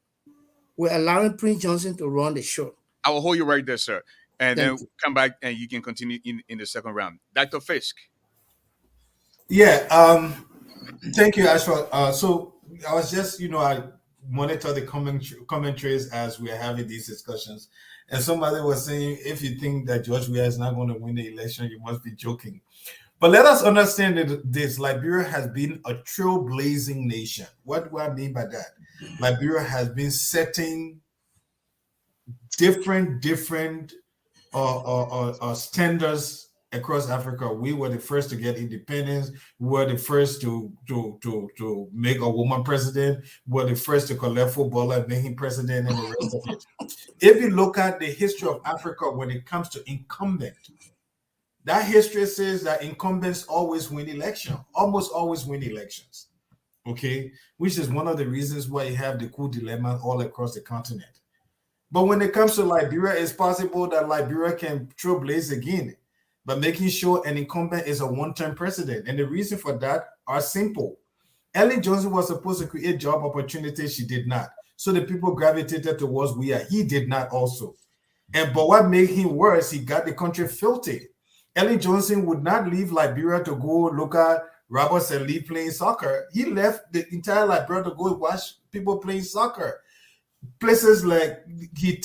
with allowing Prince Johnson to run the show. I will hold you right there, sir. And Thank then you. come back and you can continue in the second round. Dr. Fisk. Yeah. Thank you, Ashford. So I was just, I monitor the commentaries as we are having these discussions, and somebody was saying, if you think that George Weah is not going to win the election, you must be joking. But let us understand that this Liberia has been a trailblazing nation. What do I mean by that? Liberia has been setting different standards across Africa. We were the first to get independence. We were the first to make a woman president. We were the first to collect football and make him president, and the rest of it. If you look at the history of Africa when it comes to incumbent, that history says that incumbents always win election, almost always win elections. Okay, which is one of the reasons why you have the coup dilemma all across the continent. But when it comes to Liberia, it's possible that Liberia can trailblaze again by making sure an incumbent is a one-term president. And the reason for that are simple. Ellen Johnson was supposed to create job opportunities. She did not. So the people gravitated towards Weah. He did not also. But what made him worse, he got the country filthy. Ellen Johnson would not leave Liberia to go look at Robert Lee playing soccer. He left the entire Liberia to go watch people playing soccer. Places like he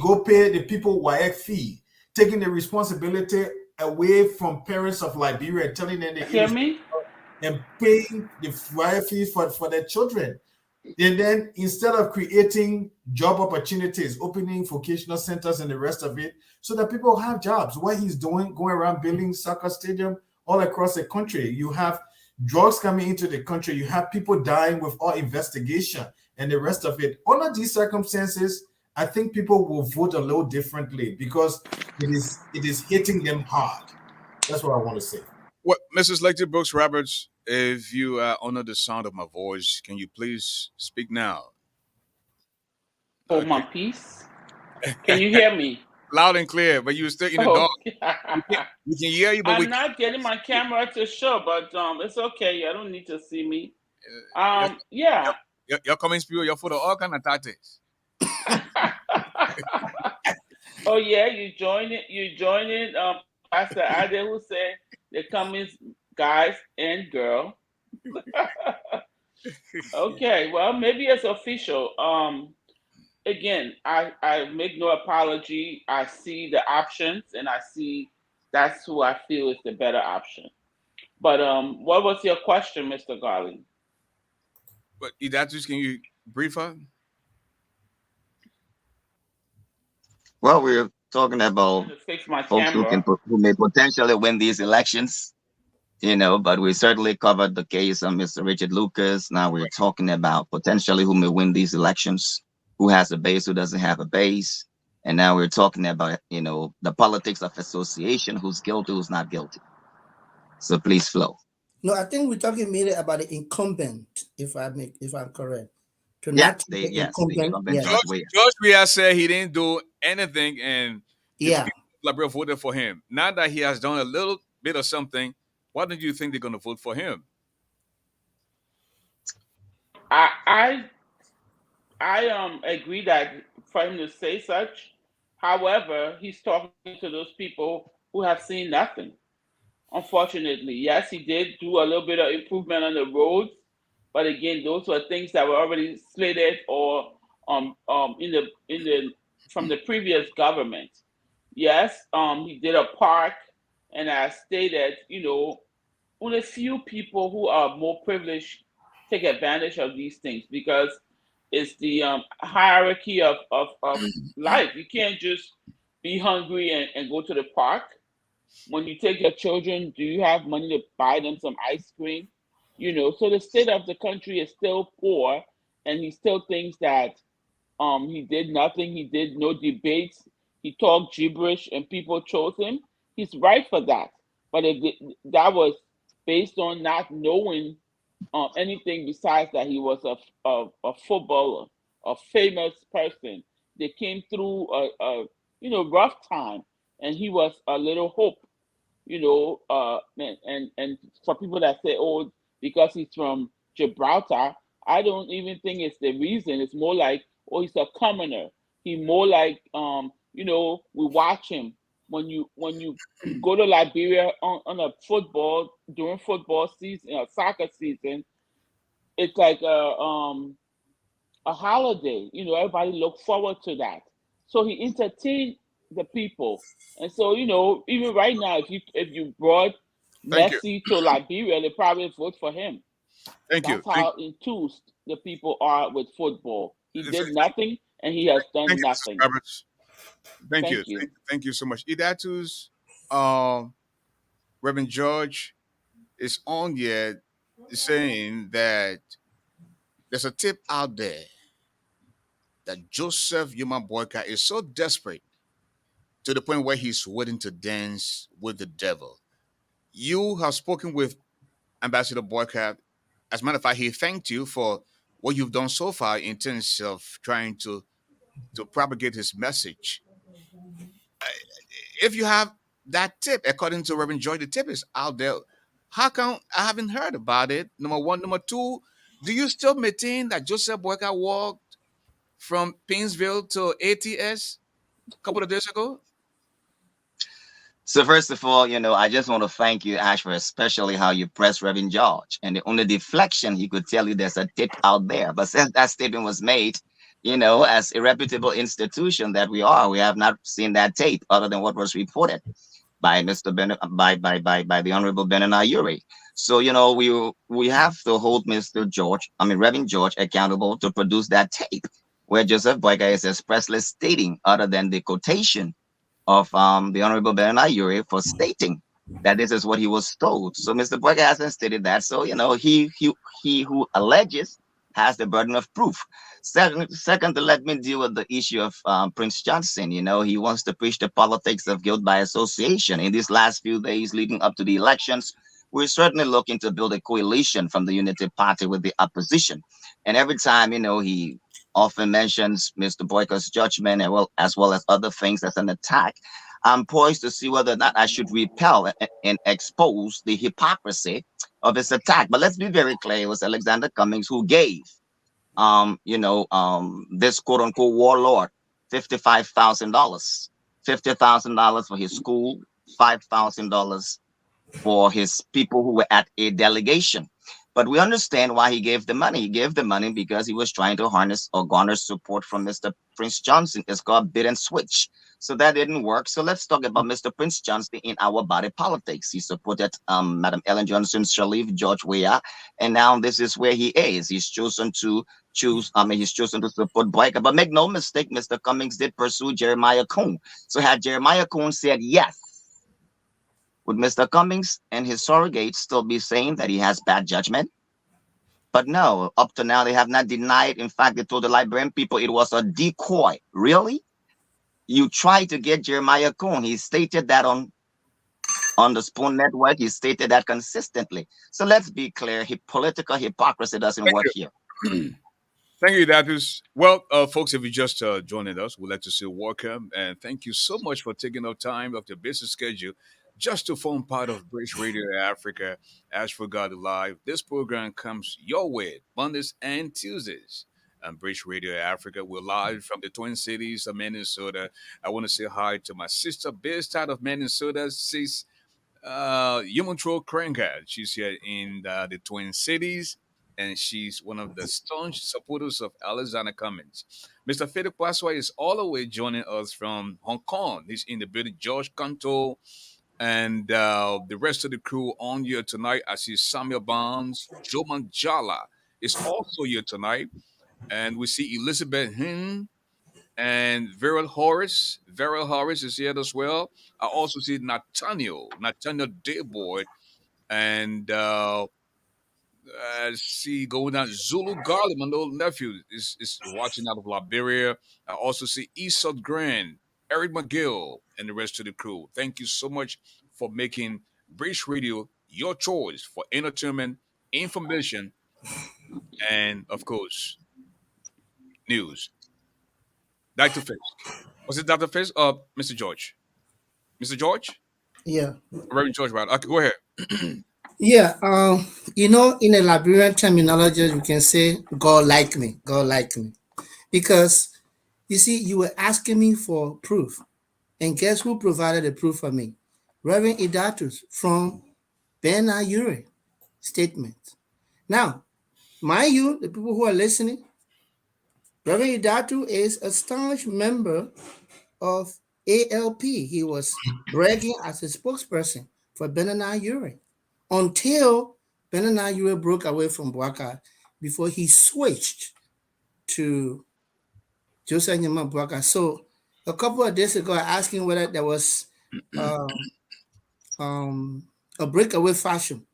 go pay the people WAEC fee, taking the responsibility away from parents of Liberia, telling them they're Hear me? irresponsible and paying the WAEC fees for their children. And then instead of creating job opportunities, opening vocational centers and the rest of it, so that people have jobs. What he's doing, going around building soccer stadium all across the country. You have drugs coming into the country. You have people dying without investigation and the rest of it. Under these circumstances, I think people will vote a little differently because it is hitting them hard. That's what I want to say. What, Mrs. Lecter Brooks Roberts, if you are under the sound of my voice, can you please speak now? Hold Okay. my peace. Can you hear me? Loud and clear, but you're still in the dark. Oh, We can hear you, but we I'm can't. not getting my camera to show, but it's okay. I don't need to see me. Your, Yeah. your coming spirit, your photo, all kind of tactics. Oh yeah, you join it. You join it. Pastor Ade who said the Cummins guys and girl. Okay, well maybe it's official. Again, I make no apology. I see the options and I see that's who I feel is the better option. But what was your question, Mr. Garley? But that just can you brief her? Well, we're talking about To fix my folks camera. who may potentially win these elections, but we certainly covered the case of Mr. Richard Lucas. Now we're talking about potentially who may win these elections, who has a base, who doesn't have a base. And now we're talking about, the politics of association, who's guilty, who's not guilty. So please flow. No, I think we're talking mainly about the incumbent, if I'm correct. To Yeah, not take the the incumbent, incumbent yeah. George Weah. George Weah said he didn't do anything, and the Yeah. people of Liberia voted for him. Now that he has done a little bit of something, why don't you think they're going to vote for him? I I I agree that for him to say such. However, he's talking to those people who have seen nothing. Unfortunately, yes, he did do a little bit of improvement on the roads, but again, those were things that were already slated or in the from the previous government. Yes, he did a park, and as stated, only few people who are more privileged take advantage of these things because it's the hierarchy of life. You can't just be hungry and go to the park. When you take your children, do you have money to buy them some ice cream? So the state of the country is still poor and he still thinks that he did nothing. He did no debates. He talked gibberish, and people chose him. He's right for that. But if that was based on not knowing anything besides that he was a footballer, a famous person. They came through a rough time, and he was a little hope. And for people that say, oh, because he's from Gibraltar, I don't even think it's the reason. It's more like, oh, he's a commoner. He more like, we watch him when you go to Liberia on a football during football season, soccer season. It's like a holiday. Everybody look forward to that. So he entertained the people. And so, even right now, if you brought Thank you. Messi to Liberia, they probably vote for him. Thank you. That's how enthused the people are with football. He Th- did nothing and he has Thank done you, Mrs. nothing. Roberts. Thank you. Thank you. Thank you so much. Idatus, um, Reverend George is on yet saying that there's a tip out there that Joseph Human Boyka is so desperate to the point where he's willing to dance with the devil. You have spoken with Ambassador Boyka. As a matter of fact, he thanked you for what you've done so far in terms of trying to propagate his message. If you have that tip, according to Reverend Joy, the tip is out there. How come I haven't heard about it? Number one. Number two, do you still maintain that Joseph Boyka walked from Painesville to ATS a couple of days ago? So first of all, I just want to thank you, Ash, for especially how you pressed Reverend George. And the only deflection he could tell you there's a tip out there. But since that statement was made, as a reputable institution that we are, we have not seen that tape other than what was reported by Mr. by the Honorable Benin Ayuri. So we have to hold Mr. George, I mean Reverend George, accountable to produce that tape where Joseph Boyka is expressly stating, other than the quotation of the Honorable Ben Ayuri, for stating that this is what he was told. So Mr. Boyka hasn't stated that. So he who alleges has the burden of proof. Second, to let me deal with the issue of Prince Johnson. He wants to preach the politics of guilt by association. In these last few days leading up to the elections, we're certainly looking to build a coalition from the Unity Party with the opposition. And every time, he often mentions Mr. Boyka's judgment, as well as other things as an attack. I'm poised to see whether or not I should repel and expose the hypocrisy of his attack. But let's be very clear: it was Alexander Cummings who gave, this quote unquote warlord $55,000, $50,000 for his school, $5,000 for his people who were at a delegation. But we understand why he gave the money. He gave the money because he was trying to harness or garner support from Mr. Prince Johnson. It's called bid and switch. So that didn't work. So let's talk about Mr. Prince Johnson in our body politics. He supported Madam Ellen Johnson Sirleaf, George Weah, and now this is where he is. He's chosen to support Boyka. But make no mistake, Mr. Cummings did pursue Jeremiah Coon. So had Jeremiah Coon said yes, would Mr. Cummings and his surrogates still be saying that he has bad judgment? But no, up to now, they have not denied. In fact, they told the Liberian people it was a decoy. Really? You tried to get Jeremiah Coon. He stated that on the Spoon Network. He stated that consistently. So let's be clear. Political hypocrisy doesn't Thank work you. here. Thank you, Idatus. Well, folks, if you just joining us, we'd like to say welcome and thank you so much for taking up time of your busy schedule just to form part of British Radio Africa, Ashford Garley Live. This program comes your way Mondays and Tuesdays on British Radio Africa. We're live from the Twin Cities of Minnesota. I want to say hi to my sister based out of Minnesota, sis Yumutro Krenga. She's here in the Twin Cities, and she's one of the staunch supporters of Alexander Cummings. Mr. Philip Paswa is all the way joining us from Hong Kong. He's in the building. George Canto and the rest of the crew on here tonight. I see Samuel Barnes, Joe Manjala is also here tonight, and we see Elizabeth Hin and Viral Horace. Viral Horace is here as well. I also see Nathaniel Dayboy, and See going down Zulu Garley, my little nephew is watching out of Liberia. I also see Esau Grand, Eric McGill, and the rest of the crew. Thank you so much for making British Radio your choice for entertainment, information, and of course, news. Dr. Fisk. Was it Dr. Fisk or Mr. George? Mr. George? Yeah. Reverend George, right? Okay, go ahead. Yeah. In a Liberian terminology, you can say God like me. God like me. Because you see, you were asking me for proof. And guess who provided the proof for me? Reverend Idatus from Ben Ayure statement. Now, mind you, the people who are listening, Reverend Idatu is a staunch member of ALP. He was bragging as a spokesperson for Benana Ure until Benana Ure broke away from Bwaka before he switched to Joseph Nyama Bwaka. So a couple of days ago, I asked him whether there was uh, a breakaway fashion.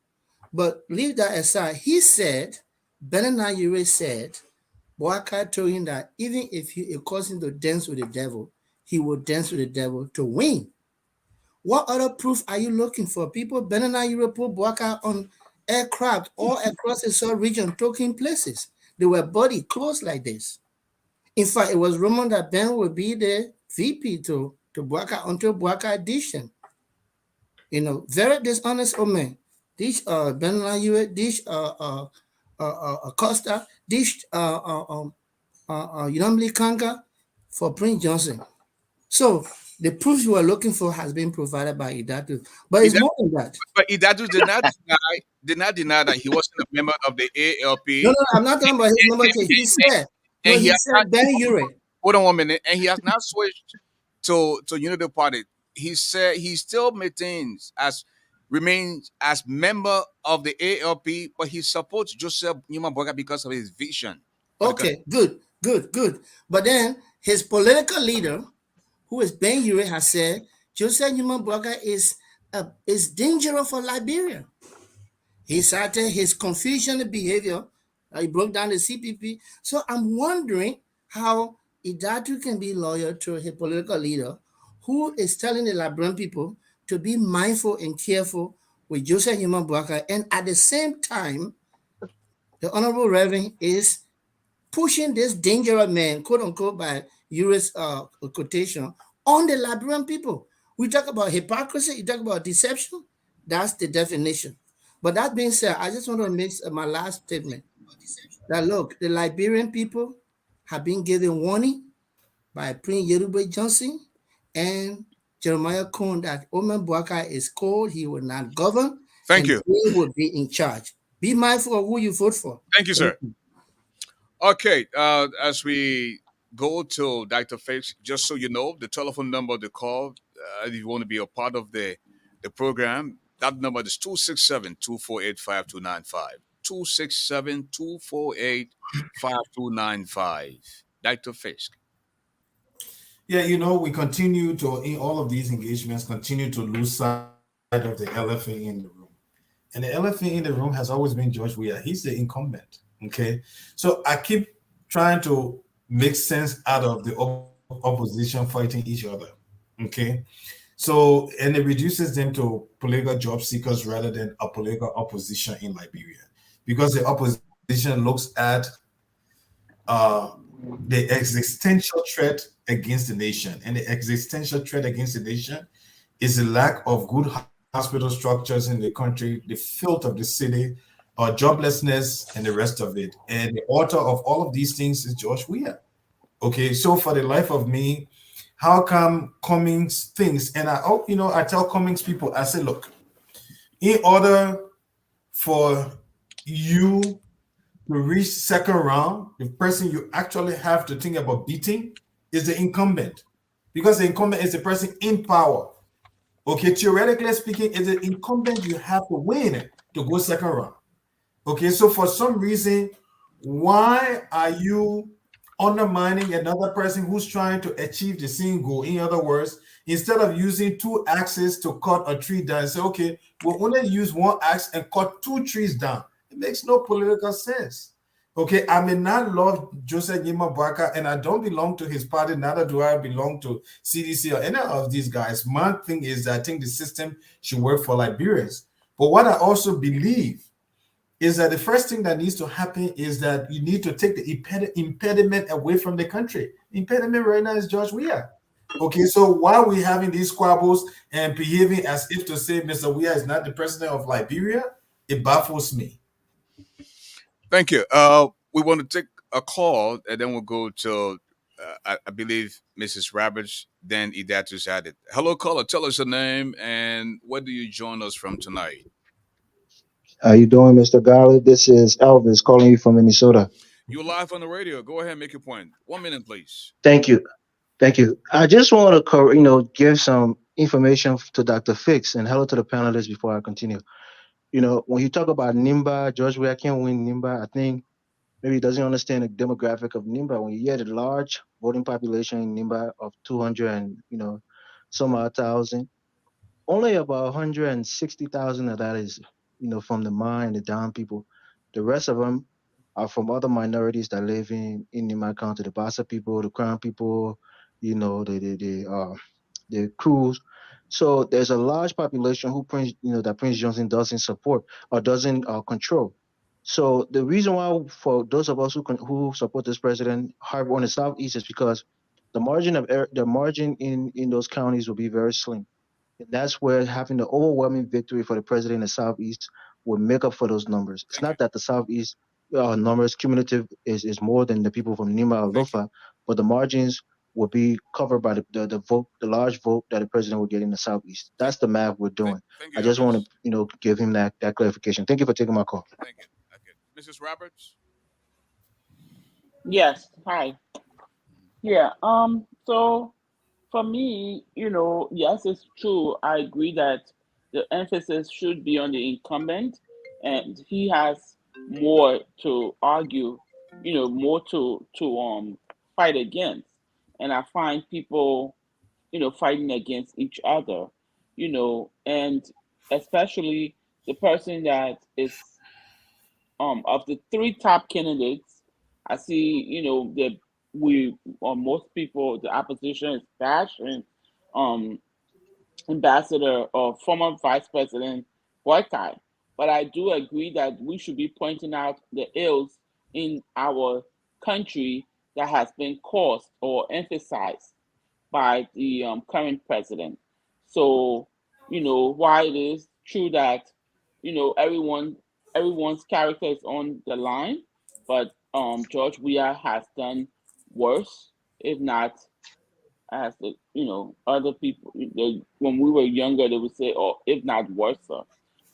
But leave that aside. He said, Benana Ure said, Boaka told him that even if he caused him to dance with the devil, he would dance with the devil to win. What other proof are you looking for? People, Benana Europe put Boaka on aircraft all across the South region, taking places. They were body close like this. In fact, it was rumored that Ben would be the VP to Boaka until Boaka audition. Very dishonest man. This Benana Europe, this Costa, this Unamli Kanga for Prince Johnson. So the proof you are looking for has been provided by Idatu. But it's more than that. But Idadu did not deny that he wasn't a member of the No, ALP, no, I'm not talking about his number. He said, no, and he he has not. said Ben Ure. Hold on 1 minute, and he has not switched to Unity Party. He said he still remains as member of the ALP, but he supports Joseph Newman Boga because of his vision. Okay, good. But then his political leader, who is Ben Ure, has said Joseph Newman Boga is dangerous for Liberia. He started his confusion behavior. He broke down the CPP. So I'm wondering how Idatu can be loyal to his political leader who is telling the Liberian people to be mindful and careful with Joseph Human Bwaka. And at the same time, the Honorable Reverend is pushing this dangerous man, quote unquote, by Ure's quotation, on the Liberian people. We talk about hypocrisy, you talk about deception. That's the definition. But that being said, I just want to make my last statement that look, the Liberian people have been given warning by Prince Yerube Johnson and Jeremiah Cohn that Oman Bwaka is cold, he will not govern, Thank and you. he will be in charge. Be mindful of who you vote for. Thank you, sir. Okay, as we go to Dr. Fix, just so you know, the telephone number to call if you want to be a part of the program, that number is 267-248-5295. 267-248-5295. Dr. Fisk. Yeah, we continue to, in all of these engagements, continue to lose sight of the elephant in the room. And the elephant in the room has always been George Weah. He's the incumbent. Okay. So I keep trying to make sense out of the opposition fighting each other. Okay. So, and it reduces them to political job seekers rather than a political opposition in Liberia. Because the opposition looks at the existential threat against the nation. And the existential threat against the nation is the lack of good hospital structures in the country, the filth of the city, joblessness, and the rest of it. And the author of all of these things is George Weah. Okay, so for the life of me, how come Cummings thinks, and I tell Cummings people, I say, look, in order for you to reach second round, the person you actually have to think about beating is the incumbent, because the incumbent is the person in power. Okay, theoretically speaking, is the incumbent you have to win to go second round. Okay, so for some reason, why are you undermining another person who's trying to achieve the same goal? In other words, instead of using two axes to cut a tree down, say, okay, we'll only use one axe and cut two trees down. It makes no political sense. Okay, I may not love Joseph Yima Bwaka, and I don't belong to his party, neither do I belong to CDC or any of these guys. My thing is, I think the system should work for Liberians. But what I also believe is that the first thing that needs to happen is that you need to take the impediment away from the country. Impediment right now is George Weah. Okay, so while we're having these squabbles and behaving as if to say Mr. Weah is not the president of Liberia, it baffles me. Thank you. We want to take a call, and then we'll go to, I believe, Mrs. Roberts. Then Idatus added. Hello, caller. Tell us your name and where do you join us from tonight? How you doing, Mr. Garley? This is Elvis calling you from Minnesota. You're live on the radio. Go ahead, and make your point. 1 minute, please. Thank you. Thank you. I just want to, give some information to Dr. Fix and hello to the panelists before I continue. When you talk about NIMBA, George Weah can't win NIMBA. I think maybe he doesn't understand the demographic of NIMBA. When you get a large voting population in NIMBA of 200 and, some odd thousand, only about 160,000 of that is, from the mine, the down people. The rest of them are from other minorities that live in my county, the Bassa people, the Crown people, the Crews. So there's a large population that Prince Johnson doesn't support or doesn't control. So the reason why for those of us who support this president hard on the Southeast is because the margin in those counties will be very slim. And that's where having the overwhelming victory for the president in the Southeast will make up for those numbers. It's Thank you. not that the Southeast numbers cumulative is more than the people from Nima or Thank you. Lofa, but the margins will be covered by the vote, the large vote that the president will get in the Southeast. That's the math we're doing. Thank you, I just Elvis. want to, give him that clarification. Thank you for taking my call. Thank you. Okay. Mrs. Roberts? Yes. Hi. Yeah. So for me, yes, it's true. I agree that the emphasis should be on the incumbent, and he has more to argue, more to fight against. And I find people, fighting against each other, and especially the person that is of the three top candidates. I see, that we or most people, the opposition is bashing um Ambassador or former Vice President Boycott. But I do agree that we should be pointing out the ills in our country that has been caused or emphasized by the current president. So, while it is true that, everyone's character is on the line, but George Weah has done worse, if not as the other people. When we were younger, they would say, "Oh, if not worse,"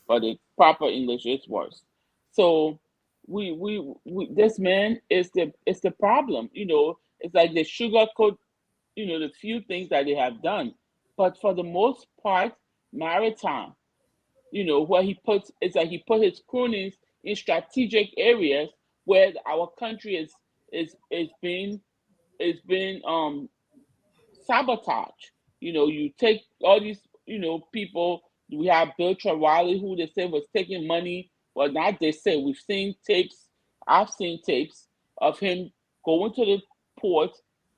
but the proper English is worse. So we this man is the problem. It's like they sugarcoat the few things that they have done, but for the most part, maritime. Where he puts it's like he put his cronies in strategic areas where our country is being sabotage. You take all these, people. We have Bill Trewally, who they say was taking money. Well, not they say. We've seen tapes. I've seen tapes of him going to the port,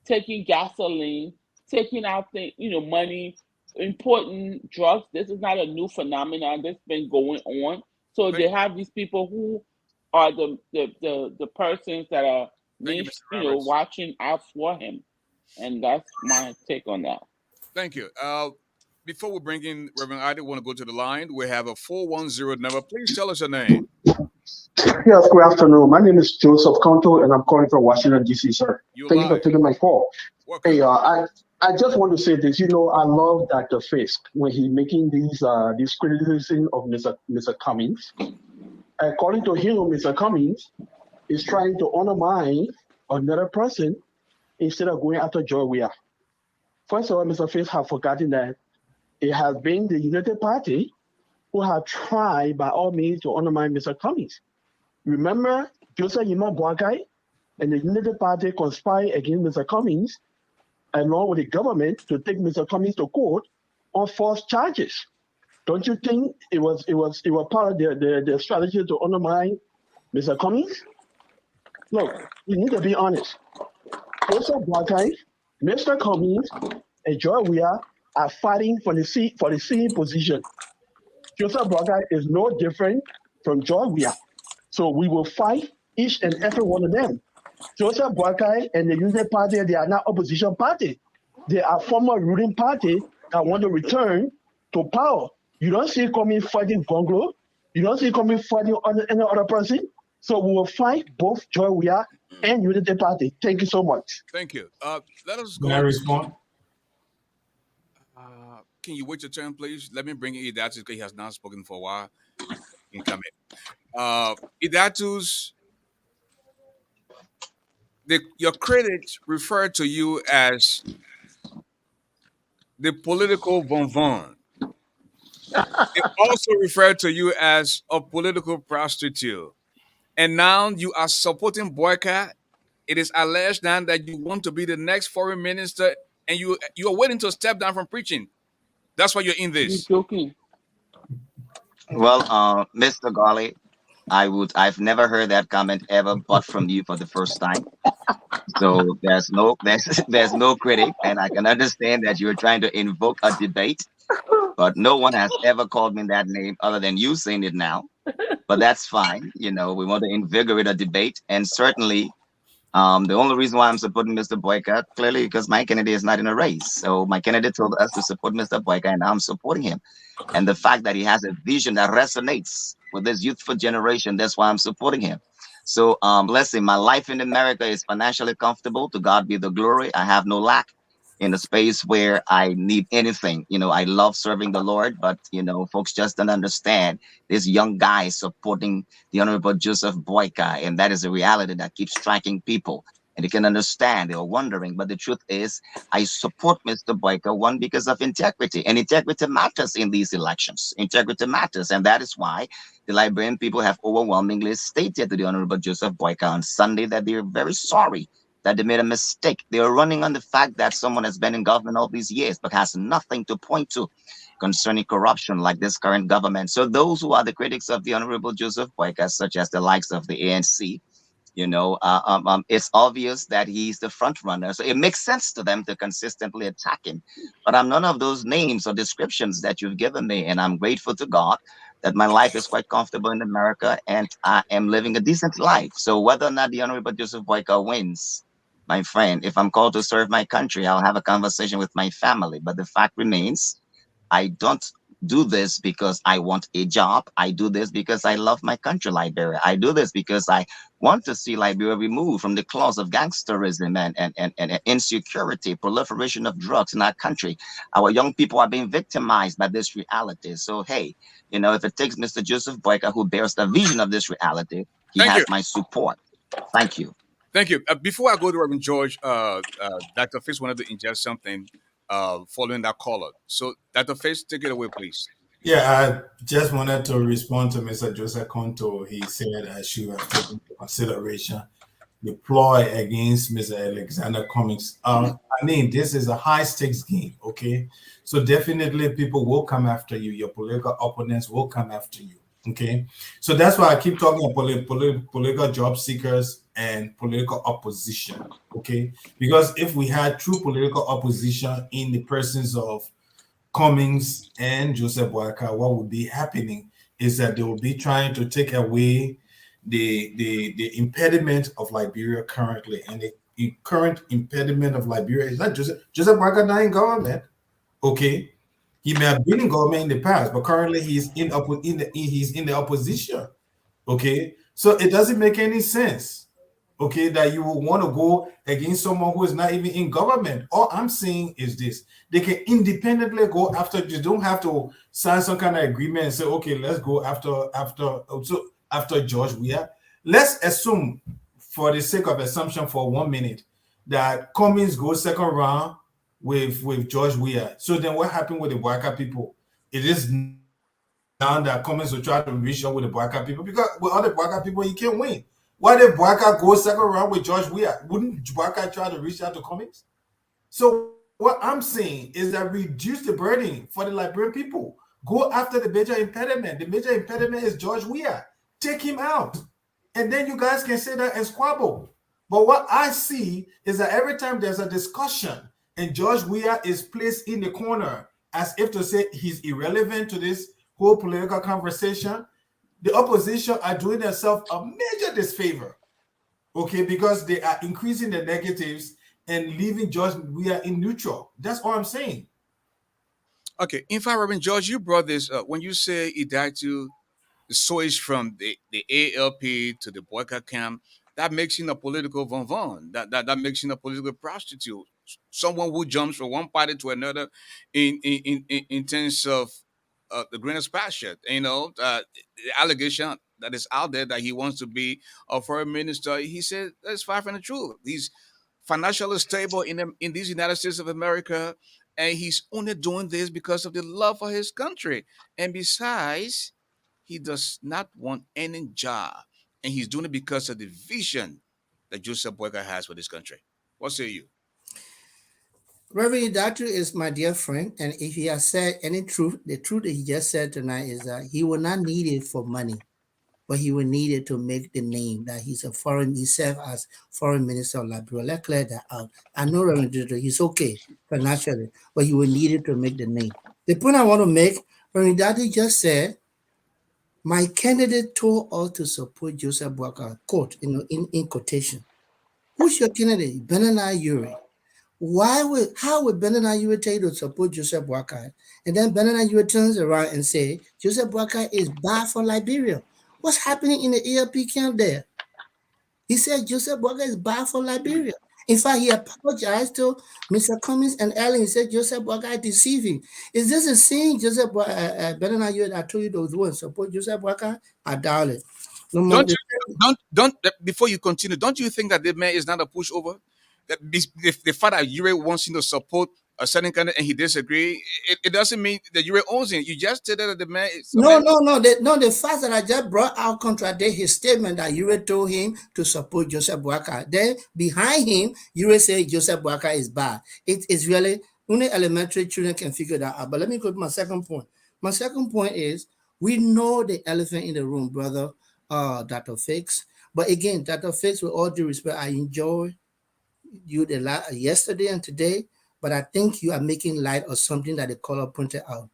taking gasoline, taking out money, importing drugs. This is not a new phenomenon. That's been going on. So Thank they have these people who are the persons that are Thank you, Mr. Roberts. watching out for him. And that's my take on that. Thank you. Before we bring in Reverend Ida, want to go to the line. We have a 410 number. Please tell us your name. Yes, good afternoon. My name is Joseph Conto, and I'm calling from Washington, D.C., sir. You're Thank you for live. taking my call. Welcome. Hey, I just want to say this. I love Dr. Fisk when he making these criticism of Mr. Cummings. According to him, Mr. Cummings is trying to undermine another person instead of going after Joy Weah. First of all, Mr. Fisk have forgotten that it has been the United Party who have tried by all means to undermine Mr. Cummings. Remember, Joseph Yima Bwakai and the United Party conspired against Mr. Cummings along with the government to take Mr. Cummings to court on false charges. Don't you think it was part of their strategy to undermine Mr. Cummings, look, you need to be honest. Joseph Blackeye, Mr. Cummings, and Joy Weah are fighting for the same position. Joseph Blackeye is no different from Joy Weah. So we will fight each and every one of them. Joseph Blackeye and the Unity Party, they are not opposition party. They are former ruling party that want to return to power. You don't see it coming fighting Gonglo. You don't see it coming fighting any other person. So we will fight both Joy Weah and Unity Party. Thank you so much. Thank you. Let us Can I go. respond? Can you wait your turn, please? Let me bring Idatus because he has not spoken for a while. He can come in. Idatus, your critics refer to you as the political bon vivant. They also refer to you as a political prostitute. And now you are supporting boycott. It is alleged now that you want to be the next foreign minister and you are waiting to step down from preaching. That's why you're in He's this. joking. Well, Mr. Garley, I've never heard that comment ever but from you for the first time. So there's no critic, and I can understand that you're trying to invoke a debate, but no one has ever called me that name other than you saying it now. But that's fine. We want to invigorate a debate, and certainly, the only reason why I'm supporting Mr. Boycott clearly because my candidate is not in a race. So my candidate told us to support Mr. Boycott, and I'm supporting him. And the fact that he has a vision that resonates with this youthful generation, that's why I'm supporting him. So, listen, my life in America is financially comfortable. To God be the glory. I have no lack in a space where I need anything. I love serving the Lord, but, folks just don't understand this young guy supporting the Honorable Joseph Boyka. And that is a reality that keeps striking people. And you can understand, they are wondering. But the truth is, I support Mr. Boyka, one, because of integrity. And integrity matters in these elections. Integrity matters. And that is why the Liberian people have overwhelmingly stated to the Honorable Joseph Boyka on Sunday that they're very sorry that they made a mistake. They are running on the fact that someone has been in government all these years but has nothing to point to concerning corruption like this current government. So those who are the critics of the Honorable Joseph Boyka, such as the likes of the ANC, it's obvious that he's the front runner. So it makes sense to them to consistently attack him. But I'm none of those names or descriptions that you've given me. And I'm grateful to God that my life is quite comfortable in America and I am living a decent life. So whether or not the Honorable Joseph Boyka wins, my friend, if I'm called to serve my country, I'll have a conversation with my family. But the fact remains, I don't do this because I want a job. I do this because I love my country, Liberia. I do this because I want to see Liberia removed from the claws of gangsterism and insecurity, proliferation of drugs in our country. Our young people are being victimized by this reality. So, hey, if it takes Mr. Joseph Boyka, who bears the vision of this reality, he Thank you. has my support. Thank you. Thank you. Before I go to Reverend George, Dr. Fitz wanted to ingest something following that caller. So, Dr. Fitz, take it away, please. Yeah, I just wanted to respond to Mr. Joseph Conto. He said I should have taken into consideration the ploy against Mr. Alexander Cummings. I mean, this is a high stakes game, okay? So definitely people will come after you. Your political opponents will come after you, okay? So that's why I keep talking about political job seekers and political opposition, okay? Because if we had true political opposition in the persons of Cummings and Joseph Boyka, what would be happening is that they will be trying to take away the impediment of Liberia currently. And the current impediment of Liberia is not Joseph Boyka not in government. Okay. He may have been in government in the past, but currently he's he's in the opposition. Okay. So it doesn't make any sense. Okay, that you will want to go against someone who is not even in government. All I'm saying is this: they can independently go after. You don't have to sign some kind of agreement and say, "Okay, let's go after George Weah." Let's assume, for the sake of assumption, for 1 minute, that Cummings goes second round with George Weah. So then, what happened with the Boyka people? It is now that Cummings will try to reach out with the Boyka people because with other Boyka people, he can't win. What if Boyka goes second round with George Weah? Wouldn't Boyka try to reach out to Cummings? So what I'm saying is that reduce the burden for the Liberian people. Go after the major impediment. The major impediment is George Weah. Take him out. and then you guys can say that as squabble. But what I see is that every time there's a discussion and George Weah is placed in the corner as if to say he's irrelevant to this whole political conversation, the opposition are doing themselves a major disfavor, okay, because they are increasing the negatives and leaving George Weah in neutral. That's all I'm saying. Okay, in fact, Reverend George, you brought this up when you say Idaitu switch from the ALP to the boycott camp. That makes him a political von von. That makes him a political prostitute. Someone who jumps from one party to another in terms of the greatest passion. The allegation that is out there that he wants to be a foreign minister. He said that's far from the truth. He's financially stable in these United States of America, and he's only doing this because of the love for his country. And besides, he does not want any job, and he's doing it because of the vision that Joseph Boyka has for this country. What say you? Reverend Datu is my dear friend, and if he has said any truth, the truth that he just said tonight is that he will not need it for money, but he will need it to make the name that he's a foreign, he served as foreign minister of Liberia. Let's clear that out. I know Reverend Datu, he's okay financially, but he will need it to make the name. The point I want to make, Reverend Datu just said, my candidate told us to support Joseph Boyka, quote, in quotation. Who's your candidate? Benana Yuri. How would Benana Yuri tell you to support Joseph Boyka? And then Benana Yuri turns around and say, Joseph Boyka is bad for Liberia. What's happening in the ELP camp there? He said Joseph Boyka is bad for Liberia. In fact, he apologized to Mr. Cummings and Ellen. He said Joseph Boyka is deceiving. Is this a scene, Joseph Benana Yuri, I told you those words, support Joseph Boyka? I doubt it. No more. Don't you don't before you continue? Don't you think that the man is not a pushover? That the fact that Ure wants him to support a certain candidate and he disagree, it doesn't mean that Ure owns him. You just said that the man is a No, man. no, no. The fact that I just brought out contradict his statement that Yure told him to support Joseph Boyka. Then behind him, Yure said Joseph Boyka is bad. It is really only elementary children can figure that out. But let me go to my second point. My second point is we know the elephant in the room, brother, Dr. Fix. But again, Dr. Fix, with all due respect, I enjoy you yesterday and today, but I think you are making light of something that the caller pointed out.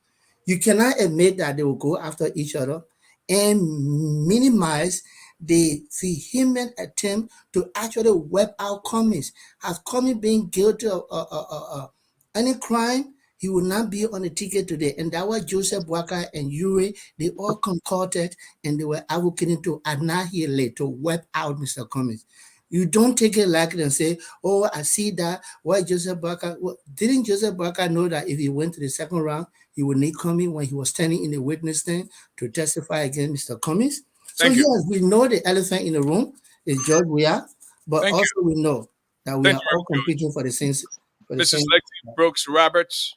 You cannot admit that they will go after each other and minimize the vehement attempt to actually wipe out Cummings. Has Cummings been guilty of any crime? He will not be on the ticket today. And that was Joseph Boyka and Yuri. They all concorded and they were advocating to annihilate, to wipe out Mr. Cummings. You don't take it lightly and say, oh, I see that. Why Joseph Boyka? Well, didn't Joseph Boyka know that if he went to the second round, he would need Cummings when he was standing in the witness stand to testify against Mr. Cummings? So Thank you. yes, we know the elephant in the room is George Weah, but Thank also you. we know that we Thank are you, all competing for the same. For the Mrs. same. Lexi Brooks Roberts.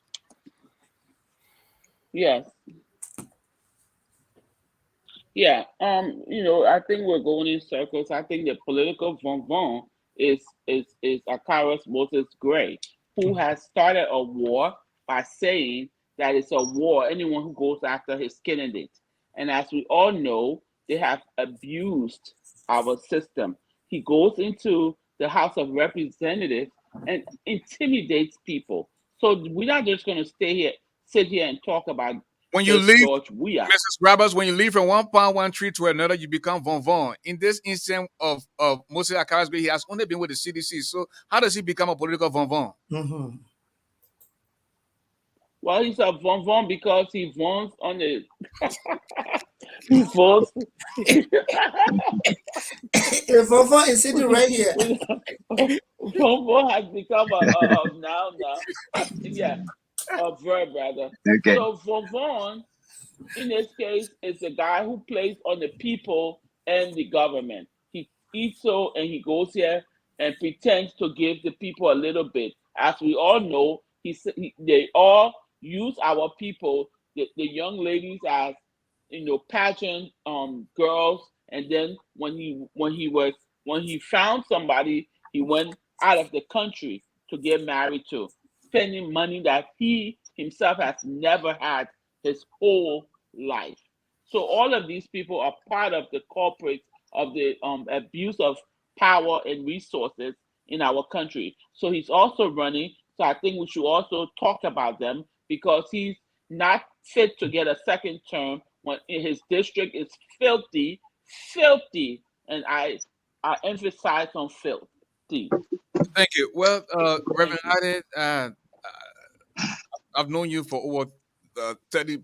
Yes. Yeah. I think we're going in circles. I think the political von von is Akaris Moses Gray, who has started a war by saying that it's a war, anyone who goes after his candidate. And as we all know, they have abused our system. He goes into the House of Representatives and intimidates people. So we're not just going to sit here and talk about When you this leave, George Weah. Mrs. Roberts, when you leave from one palm one tree to another, you become von von. In this instance of Moses Akarasbe, he has only been with the CDC. So how does he become a political von von? Mhm. Well, he's a von von because he votes on the he votes. Vovon is sitting right here. Von von has become a noun now. Yeah, a verb rather. Okay. So von von, in this case, is the guy who plays on the people and the government. He eats so and he goes here and pretends to give the people a little bit. As we all know, they all use our people, the young ladies as pageant girls, and then when he found somebody, he went out of the country to get married to, spending money that he himself has never had his whole life. So all of these people are part of the corporate of the abuse of power and resources in our country. So he's also running. So I think we should also talk about them because he's not fit to get a second term when his district is filthy, filthy, and I emphasize on filthy. Thank you. Well, Thank Reverend you. Ade, I've known you for over 30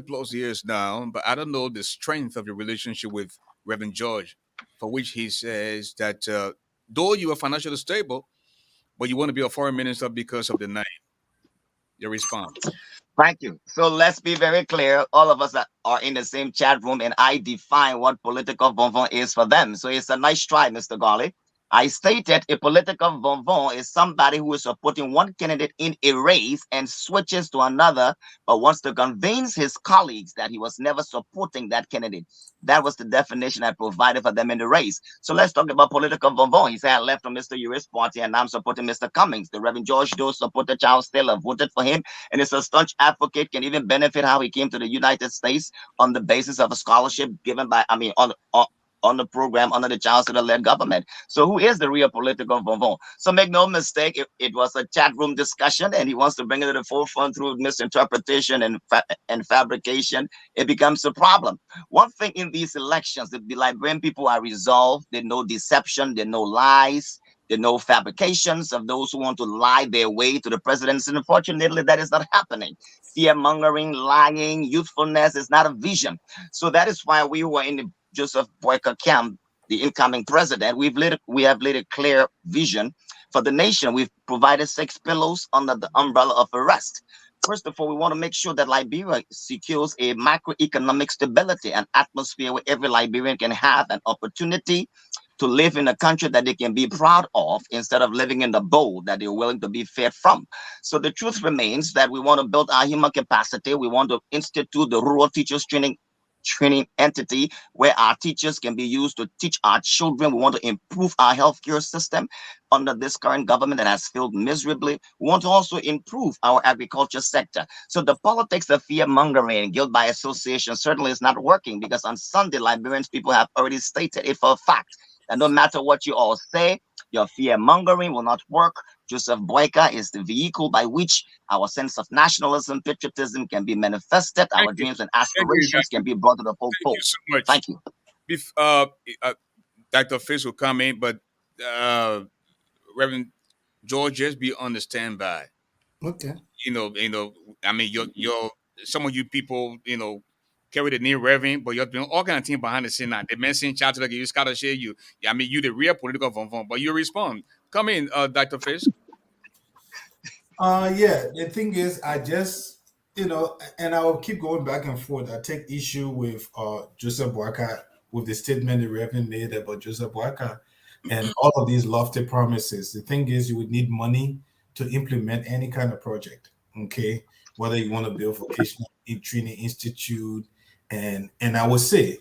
plus years now, but I don't know the strength of your relationship with Reverend George, for which he says that though you are financially stable, but you want to be a foreign minister because of the name. Your response. Thank you. So let's be very clear. All of us are in the same chat room, and I define what political bonbon is for them. So it's a nice try, Mr. Garley. I stated a political bonbon is somebody who is supporting one candidate in a race and switches to another, but wants to convince his colleagues that he was never supporting that candidate. That was the definition I provided for them in the race. So let's talk about political bonbon. He said, I left from Mr. Uri's party and now I'm supporting Mr. Cummings. The Reverend George Doe supported Charles Taylor, voted for him, and is a staunch advocate, can even benefit how he came to the United States on the basis of a scholarship given by, on the program under the Charles Taylor-led government. So who is the real political bonbon? So make no mistake, it was a chat room discussion, and he wants to bring it to the forefront through misinterpretation and fabrication. It becomes a problem. One thing in these elections, the Liberian people are resolved. They know deception, they know lies, they know fabrications of those who want to lie their way to the presidency. And unfortunately, that is not happening. Fear mongering, lying, youthfulness is not a vision. So that is why we were in the Joseph Boyka camp, the incoming president. We have laid a clear vision for the nation. We've provided 6 pillows under the umbrella of arrest. First of all, we want to make sure that Liberia secures a macroeconomic stability, an atmosphere where every Liberian can have an opportunity to live in a country that they can be proud of instead of living in the bowl that they're willing to be fed from. So the truth remains that we want to build our human capacity. We want to institute the rural teachers training entity where our teachers can be used to teach our children. We want to improve our healthcare system under this current government that has failed miserably. We want to also improve our agriculture sector. So the politics of fear mongering and guilt by association certainly is not working, because on Sunday, Liberians people have already stated it for a fact that no matter what you all say, your fear mongering will not work. Joseph Boyka is the vehicle by which our sense of nationalism, patriotism can be manifested. Thank Our you. dreams and Thank you. aspirations can be brought to the full Thank you fold. so much. Thank you. Bef- uh, Dr. Fish will come in, but uh, Reverend George, just be on the standby. Okay. I mean, your some of you people, carry the name Reverend, but you're doing all kind of things behind the scene now. The men saying child to like you scholarship, I mean, you the real political von, but you respond. Come in, Dr. Fish. Yeah, the thing is, I just, and I will keep going back and forth. I take issue with Joseph Boyka, with the statement the Reverend made about Joseph Boyka and all of these lofty promises. The thing is, you would need money to implement any kind of project, okay? Whether you want to build vocational training institute, and I would say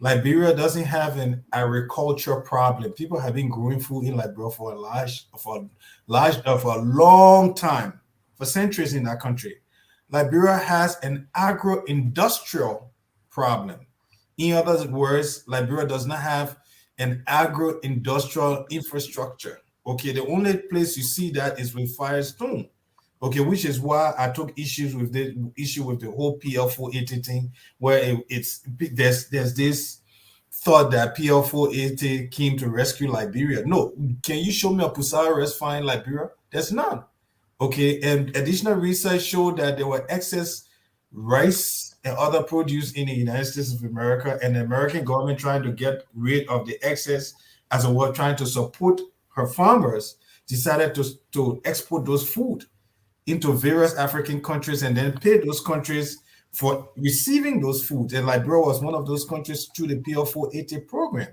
Liberia doesn't have an agriculture problem. People have been growing food in Liberia for a long time, for centuries in that country. Liberia has an agro-industrial problem. In other words, Liberia does not have an agro-industrial infrastructure. Okay, the only place you see that is with Firestone. Okay, which is why I took issues with the whole PL480 thing, where there's this thought that PL480 came to rescue Liberia. No, can you show me a Pusawa restaurant in Liberia? There's none. Okay, and additional research showed that there were excess rice and other produce in the United States of America, and the American government trying to get rid of the excess as a way trying to support her farmers, decided to export those food into various African countries and then pay those countries for receiving those foods. And Liberia was one of those countries through the PL480 program.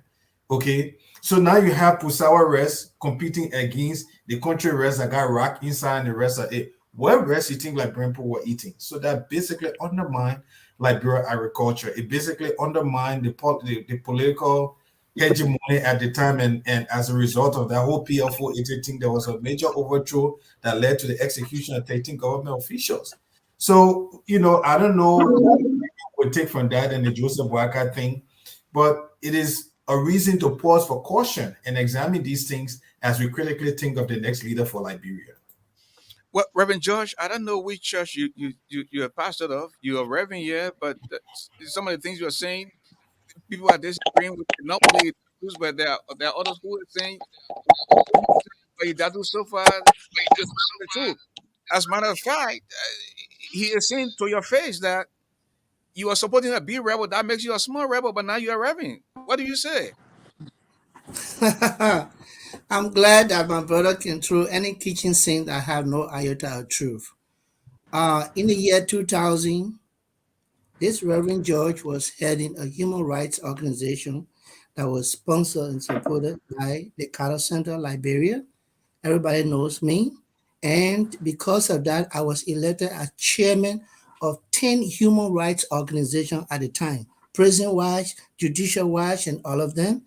Okay, so now you have Pusawa rice competing against the country rice that got rock inside and the rest of it. What rice you think Liberian people were eating? So that basically undermined Liberia agriculture. It basically undermined the political hegemony at the time, and as a result of that whole PL480 thing, there was a major overthrow that led to the execution of 13 government officials. So, I don't know what we would take from that and the Joseph Boyka thing, but it is a reason to pause for caution and examine these things as we critically think of the next leader for Liberia. Well, Reverend George, I don't know which church you're a pastor of. You're a reverend, yeah, but some of the things you're saying, people are disagreeing with not with the Idatus, but there are others who are saying what you say about Idatu so far is not the truth. As a matter of fact, he is saying to your face that you are supporting a big rebel. That makes you a small rebel, but now you're a reverend. What do you say? I'm glad that my brother can throw any kitchen sink that have no iota of truth. In the year 2000, this Reverend George was heading a human rights organization that was sponsored and supported by the Carter Center, Liberia. Everybody knows me. And because of that, I was elected as chairman of 10 human rights organizations at the time, Prison Watch, Judicial Watch, and all of them.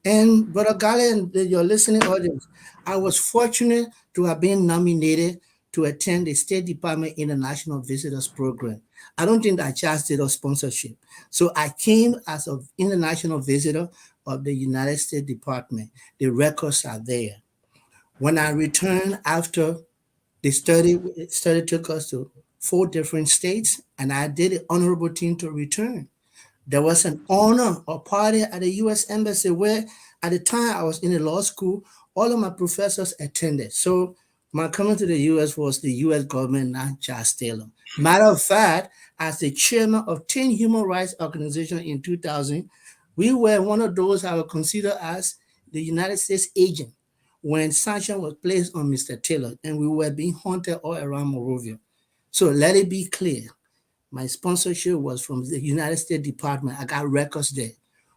And Brother Gale and your listening audience, I was fortunate to have been nominated to attend the State Department International Visitors Program. I don't think that just did a sponsorship. So I came as an international visitor of the United States Department. The records are there. When I returned after the study took us to 4 different states, and I did an honorable thing to return. There was an honor or party at the U.S. Embassy where, at the time I was in the law school, all of my professors attended. So my coming to the U.S. was the U.S. government, not just Taylor. Matter of fact, as the chairman of 10 human rights organizations in 2000, we were one of those I would consider as the United States agent when sanction was placed on Mr. Taylor, and we were being hunted all around Monrovia. So let it be clear. My sponsorship was from the United States Department. I got records there.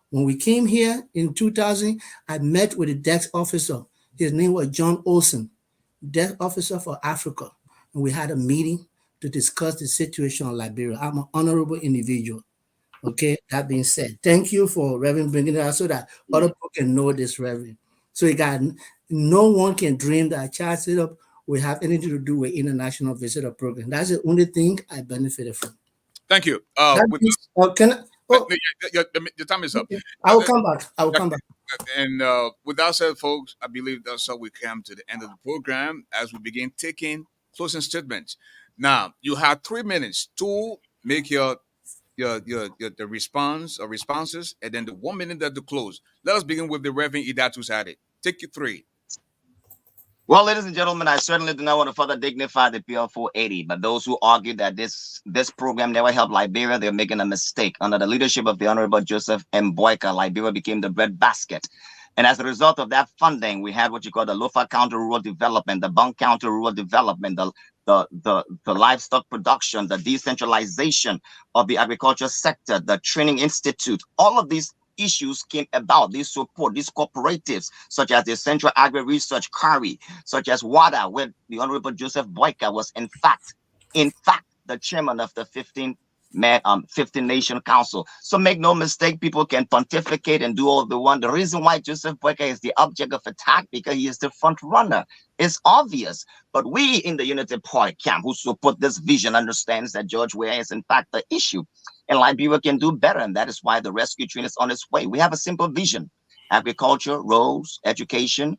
When we came here in 2000, I met with the desk officer. His name was John Olson, desk officer for Africa. And we had a meeting to discuss the situation in Liberia. I'm an honorable individual. Okay, that being said, thank you for Reverend bringing it out so that other people can know this, Reverend. So you got no one can dream that child sit up will have anything to do with international visitor program. That's the only thing I benefited from. Thank you. That With means, can I, oh, your time is up. okay. I will come back. I will come back. And with that said, folks, I believe that's how we come to the end of the program as we begin taking closing statements. Now, you have 3 minutes to make your the response or responses, and then the 1 minute that to close. Let us begin with the Reverend Idatu's at it. Take you 3. Well, ladies and gentlemen, I certainly do not want to further dignify the PL 480, but those who argue that this program never helped Liberia, they're making a mistake. Under the leadership of the Honorable Joseph M. Boyka, Liberia became the breadbasket. And as a result of that funding, we had what you call the Lofa County Rural Development, the Bunk County Rural Development, the livestock production, the decentralization of the agriculture sector, the Training Institute. All of these issues came about, these support, these cooperatives, such as the Central Agri Research CARI, such as WADA, where the Honorable Joseph Boyka was in fact, the chairman of the 15 Nation Council. So make no mistake, people can pontificate and do all they want. The reason why Joseph Boyka is the object of attack, because he is the front runner. It's obvious. But we in the Unity Party camp who support this vision understands that George Weah is in fact the issue. And Liberia can do better. And that is why the rescue train is on its way. We have a simple vision: agriculture, roads, education,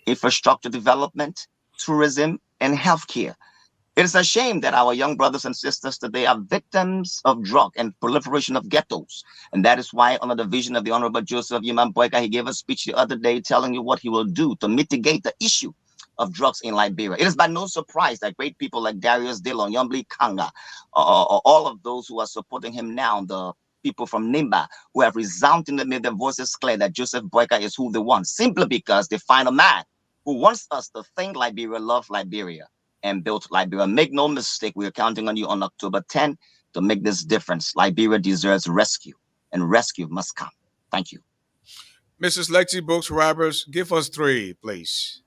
infrastructure development, tourism, and healthcare. It is a shame that our young brothers and sisters today are victims of drug and proliferation of ghettos. And that is why, under the vision of the Honorable Joseph Yimam Boyka, he gave a speech the other day telling you what he will do to mitigate the issue of drugs in Liberia. It is by no surprise that great people like Darius Dillon, Yombli Kanga, all of those who are supporting him now, the people from Nimba, who have resoundingly made their voices clear that Joseph Boyka is who they want, simply because they find a man who wants us to think Liberia, love Liberia, and build Liberia. Make no mistake, we are counting on you on October 10 to make this difference. Liberia deserves rescue, and rescue must come. Thank you. Mrs. Lexi Brooks Roberts, give us 3, please.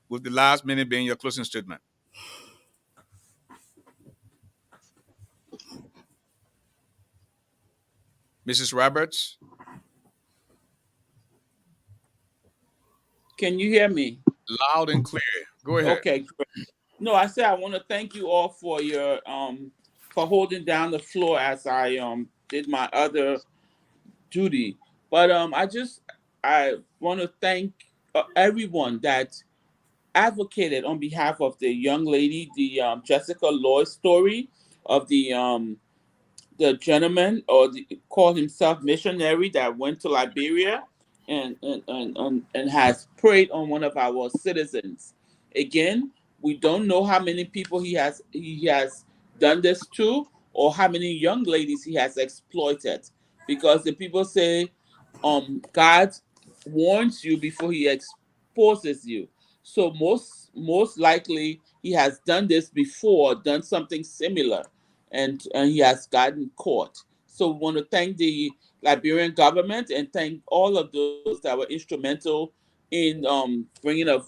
With the last minute being your closing statement. Mrs. Roberts? Can you hear me? Loud and clear. Go ahead. Okay, great. No, I said I want to thank you all for your for holding down the floor as I did my other duty. But I want to thank everyone that advocated on behalf of the young lady, the Jessica Lloyd story of the gentleman or called himself missionary that went to Liberia and has preyed on one of our citizens. Again, we don't know how many people he has done this to or how many young ladies he has exploited because the people say God warns you before he exposes you. So most likely he has done this before, done something similar, and he has gotten caught. So we want to thank the Liberian government and thank all of those that were instrumental in bringing a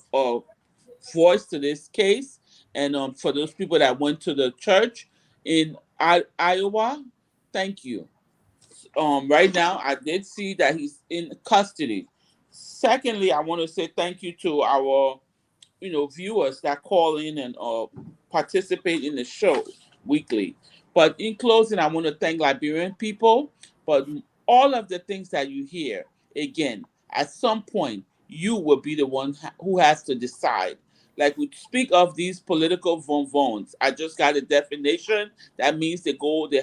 voice to this case, and for those people that went to the church in Iowa, thank you. Right now, I did see that he's in custody. Secondly, I want to say thank you to our viewers that call in and participate in the show weekly. But in closing, I want to thank Liberian people. But all of the things that you hear, again, at some point, you will be the one who has to decide. Like we speak of these political vonvons. I just got a definition. That means they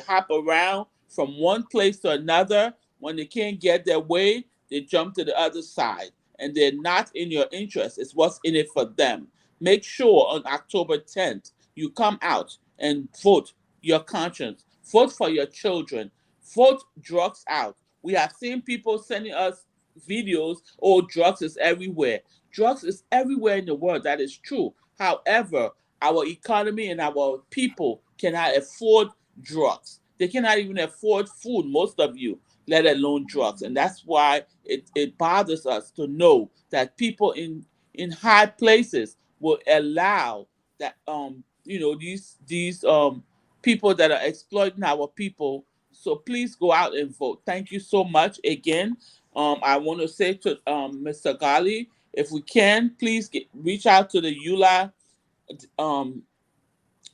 hop around from one place to another. When they can't get their way, they jump to the other side and they're not in your interest. It's what's in it for them. Make sure on October 10th you come out and vote your conscience. Vote for your children. Vote drugs out. We have seen people sending us videos, oh, drugs is everywhere. Drugs is everywhere in the world. That is true. However, our economy and our people cannot afford drugs. They cannot even afford food, most of you, let alone drugs. And that's why it bothers us to know that people in high places will allow that these people that are exploiting our people. So please go out and vote. Thank you so much again. I want to say to Mr. Gali, if we can, please reach out to the EULA um,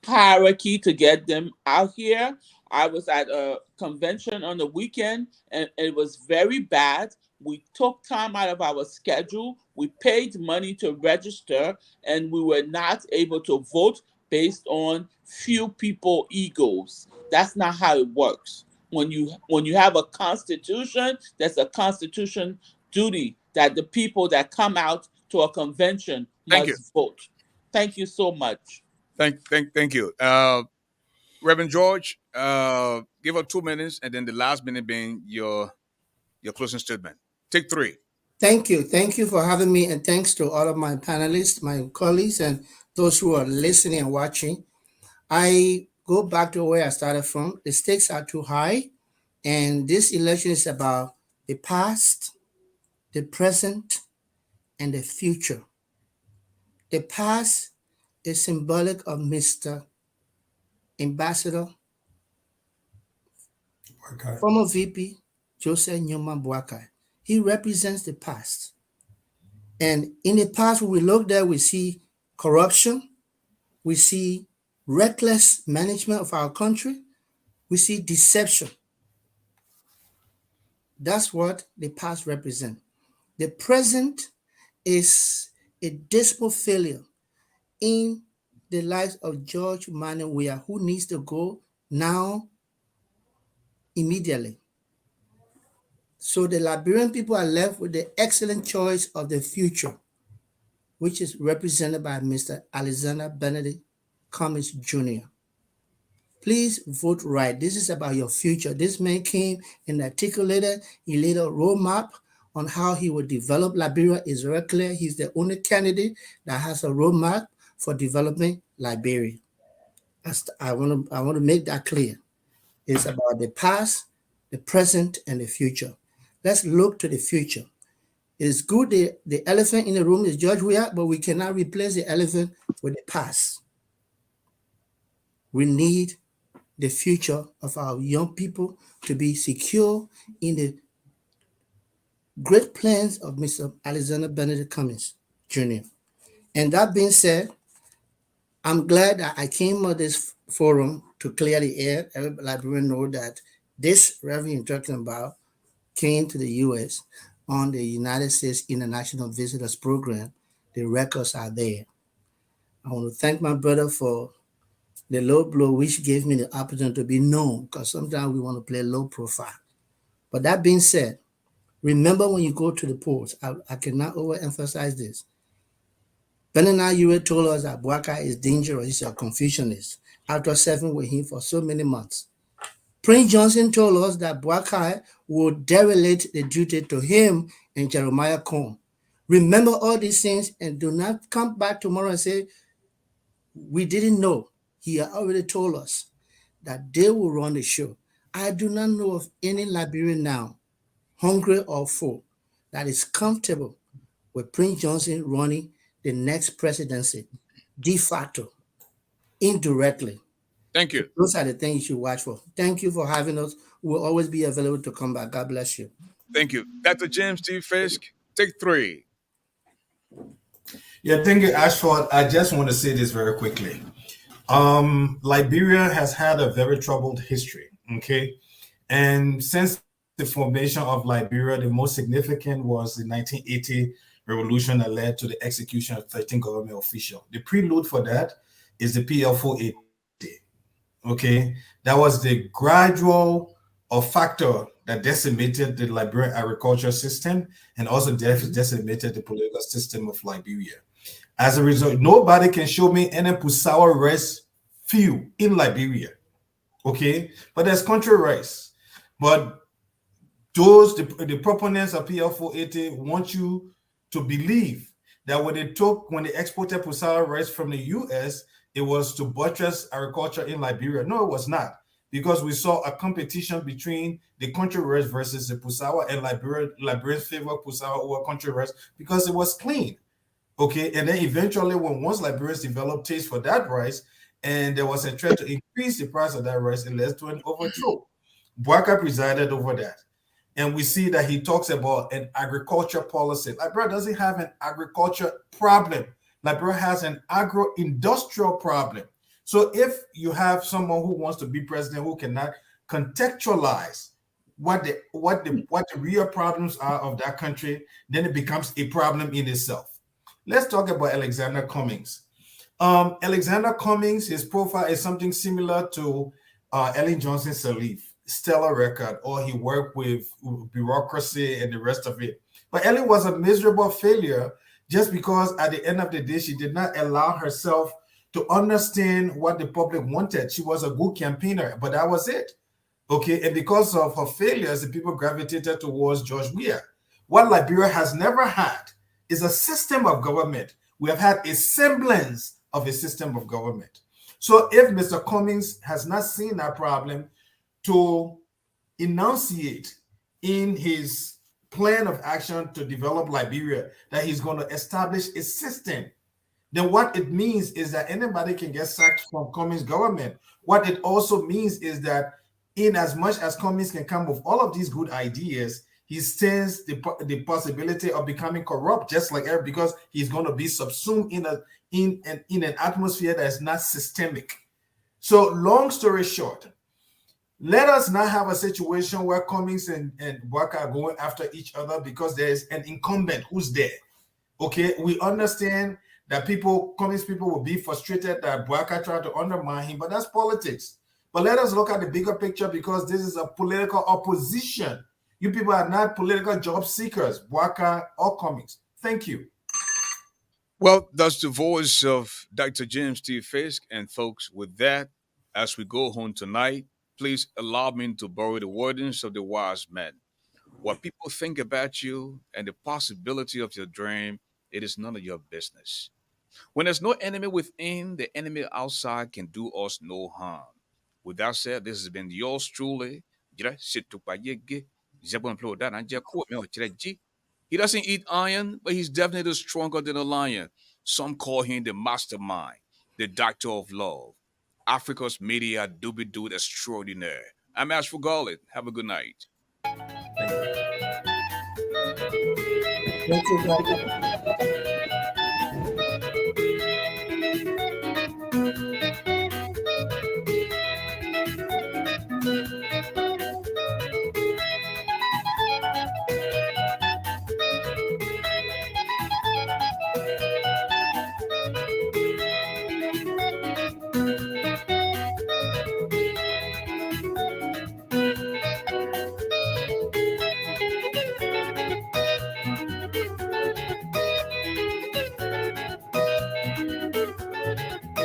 hierarchy to get them out here. I was at a convention on the weekend and it was very bad. We took time out of our schedule. We paid money to register and we were not able to vote based on few people egos. That's not how it works. When you have a constitution, there's a constitution duty that the people that come out to a convention Thank you. must vote. Thank you so much. Thank you. Reverend George, give us 2 minutes and then the last minute being your closing statement. Take three. Thank you. Thank you for having me, and thanks to all of my panelists, my colleagues, and those who are listening and watching. I go back to where I started from. The stakes are too high, and this election is about the past, the present, and the future. The past is symbolic of Mr. Ambassador, Okay. former VP Joseph Newman Boakai. He represents the past. And in the past, when we look there, we see corruption, we see reckless management of our country, we see deception. That's what the past represents. The present is a dismal failure in the lives of George Manuel Weah, who needs to go now, immediately. So the Liberian people are left with the excellent choice of the future, which is represented by Mr. Alexander Benedict Cummings Jr. Please vote right. This is about your future. This man came and articulated, he laid a roadmap on how he would develop Liberia. Is very clear. He's the only candidate that has a roadmap for developing Liberia. I want to make that clear. It's about the past, the present, and the future. Let's look to the future. It is good the elephant in the room is George Weah, but we cannot replace the elephant with the past. We need the future of our young people to be secure in the great plans of Mr. Alexander Benedict Cummings Jr. And that being said, I'm glad that I came on this forum to clear the air. Every Liberian know that this revenue you're talking about came to the U.S. on the United States International Visitors Program. The records are there. I want to thank my brother for the low blow, which gave me the opportunity to be known, because sometimes we want to play low profile. But that being said, remember when you go to the polls, I cannot overemphasize this. Bernard Ure told us that Bwaka is dangerous, he's a Confucianist, after serving with him for so many months. Prince Johnson told us that Bwaka would derelict the duty to him and Jeremiah Cohn. Remember all these things and do not come back tomorrow and say, we didn't know. He had already told us that they will run the show. I do not know of any Liberian now, hungry or full, that is comfortable with Prince Johnson running the next presidency, de facto, indirectly. Thank So you. those are the things you should watch for. Thank you for having us. We'll always be available to come back. God bless you. Thank you. Dr. James T. Fisk, take three. Yeah, thank you, Ashford. I just want to say this very quickly. Liberia has had a very troubled history. Okay. And since the formation of Liberia, the most significant was the 1980 revolution that led to the execution of 13 government officials. The prelude for that is the PL480. Okay. That was the gradual or factor that decimated the Liberian agriculture system and also decimated the political system of Liberia. As a result, nobody can show me any Pusawa rice field in Liberia. Okay. But there's country rice. But the proponents of PL480 want you to believe that when they exported Pusawa rice from the US, it was to buttress agriculture in Liberia. No, it was not, because we saw a competition between the country rice versus the Pusawa, and Liberians favor Pusawa over country rice because it was clean. Okay, and then eventually, once Liberians developed taste for that rice, and there was a threat to increase the price of that rice, it led to an overthrow. Bwaka presided over that. And we see that he talks about an agriculture policy. Liberia doesn't have an agriculture problem. Liberia has an agro-industrial problem. So if you have someone who wants to be president who cannot contextualize what the real problems are of that country, then it becomes a problem in itself. Let's talk about Alexander Cummings. Alexander Cummings, his profile is something similar to Ellen Johnson Sirleaf, stellar record, or he worked with bureaucracy and the rest of it. But Ellen was a miserable failure just because at the end of the day, she did not allow herself to understand what the public wanted. She was a good campaigner, but that was it. Okay, and because of her failures, the people gravitated towards George Weah. What Liberia has never had is a system of government. We have had a semblance of a system of government. So if Mr. Cummings has not seen that problem to enunciate in his plan of action to develop Liberia that he's going to establish a system, then what it means is that anybody can get sacked from Cummings' government. What it also means is that in as much as Cummings can come with all of these good ideas, he stands the possibility of becoming corrupt, just like Eric, because he's going to be subsumed in an atmosphere that is not systemic. So, long story short, let us not have a situation where Cummings and Bwaka are going after each other because there is an incumbent who's there. Okay, we understand that Cummings people will be frustrated that Bwaka tried to undermine him, but that's politics. But let us look at the bigger picture, because this is a political opposition. You people are not political job seekers, Bwaka or Cummings. Thank you. Well, that's the voice of Dr. James T. Fisk. And folks, with that, as we go home tonight, please allow me to borrow the wordings of the wise men. What people think about you and the possibility of your dream, it is none of your business. When there's no enemy within, the enemy outside can do us no harm. With that said, this has been yours truly. He doesn't eat iron, but he's definitely stronger than a lion. Some call him the mastermind, the doctor of love. Africa's media doobie dude extraordinaire. I'm Ashford Garley. Have a good night. Thank you, guys.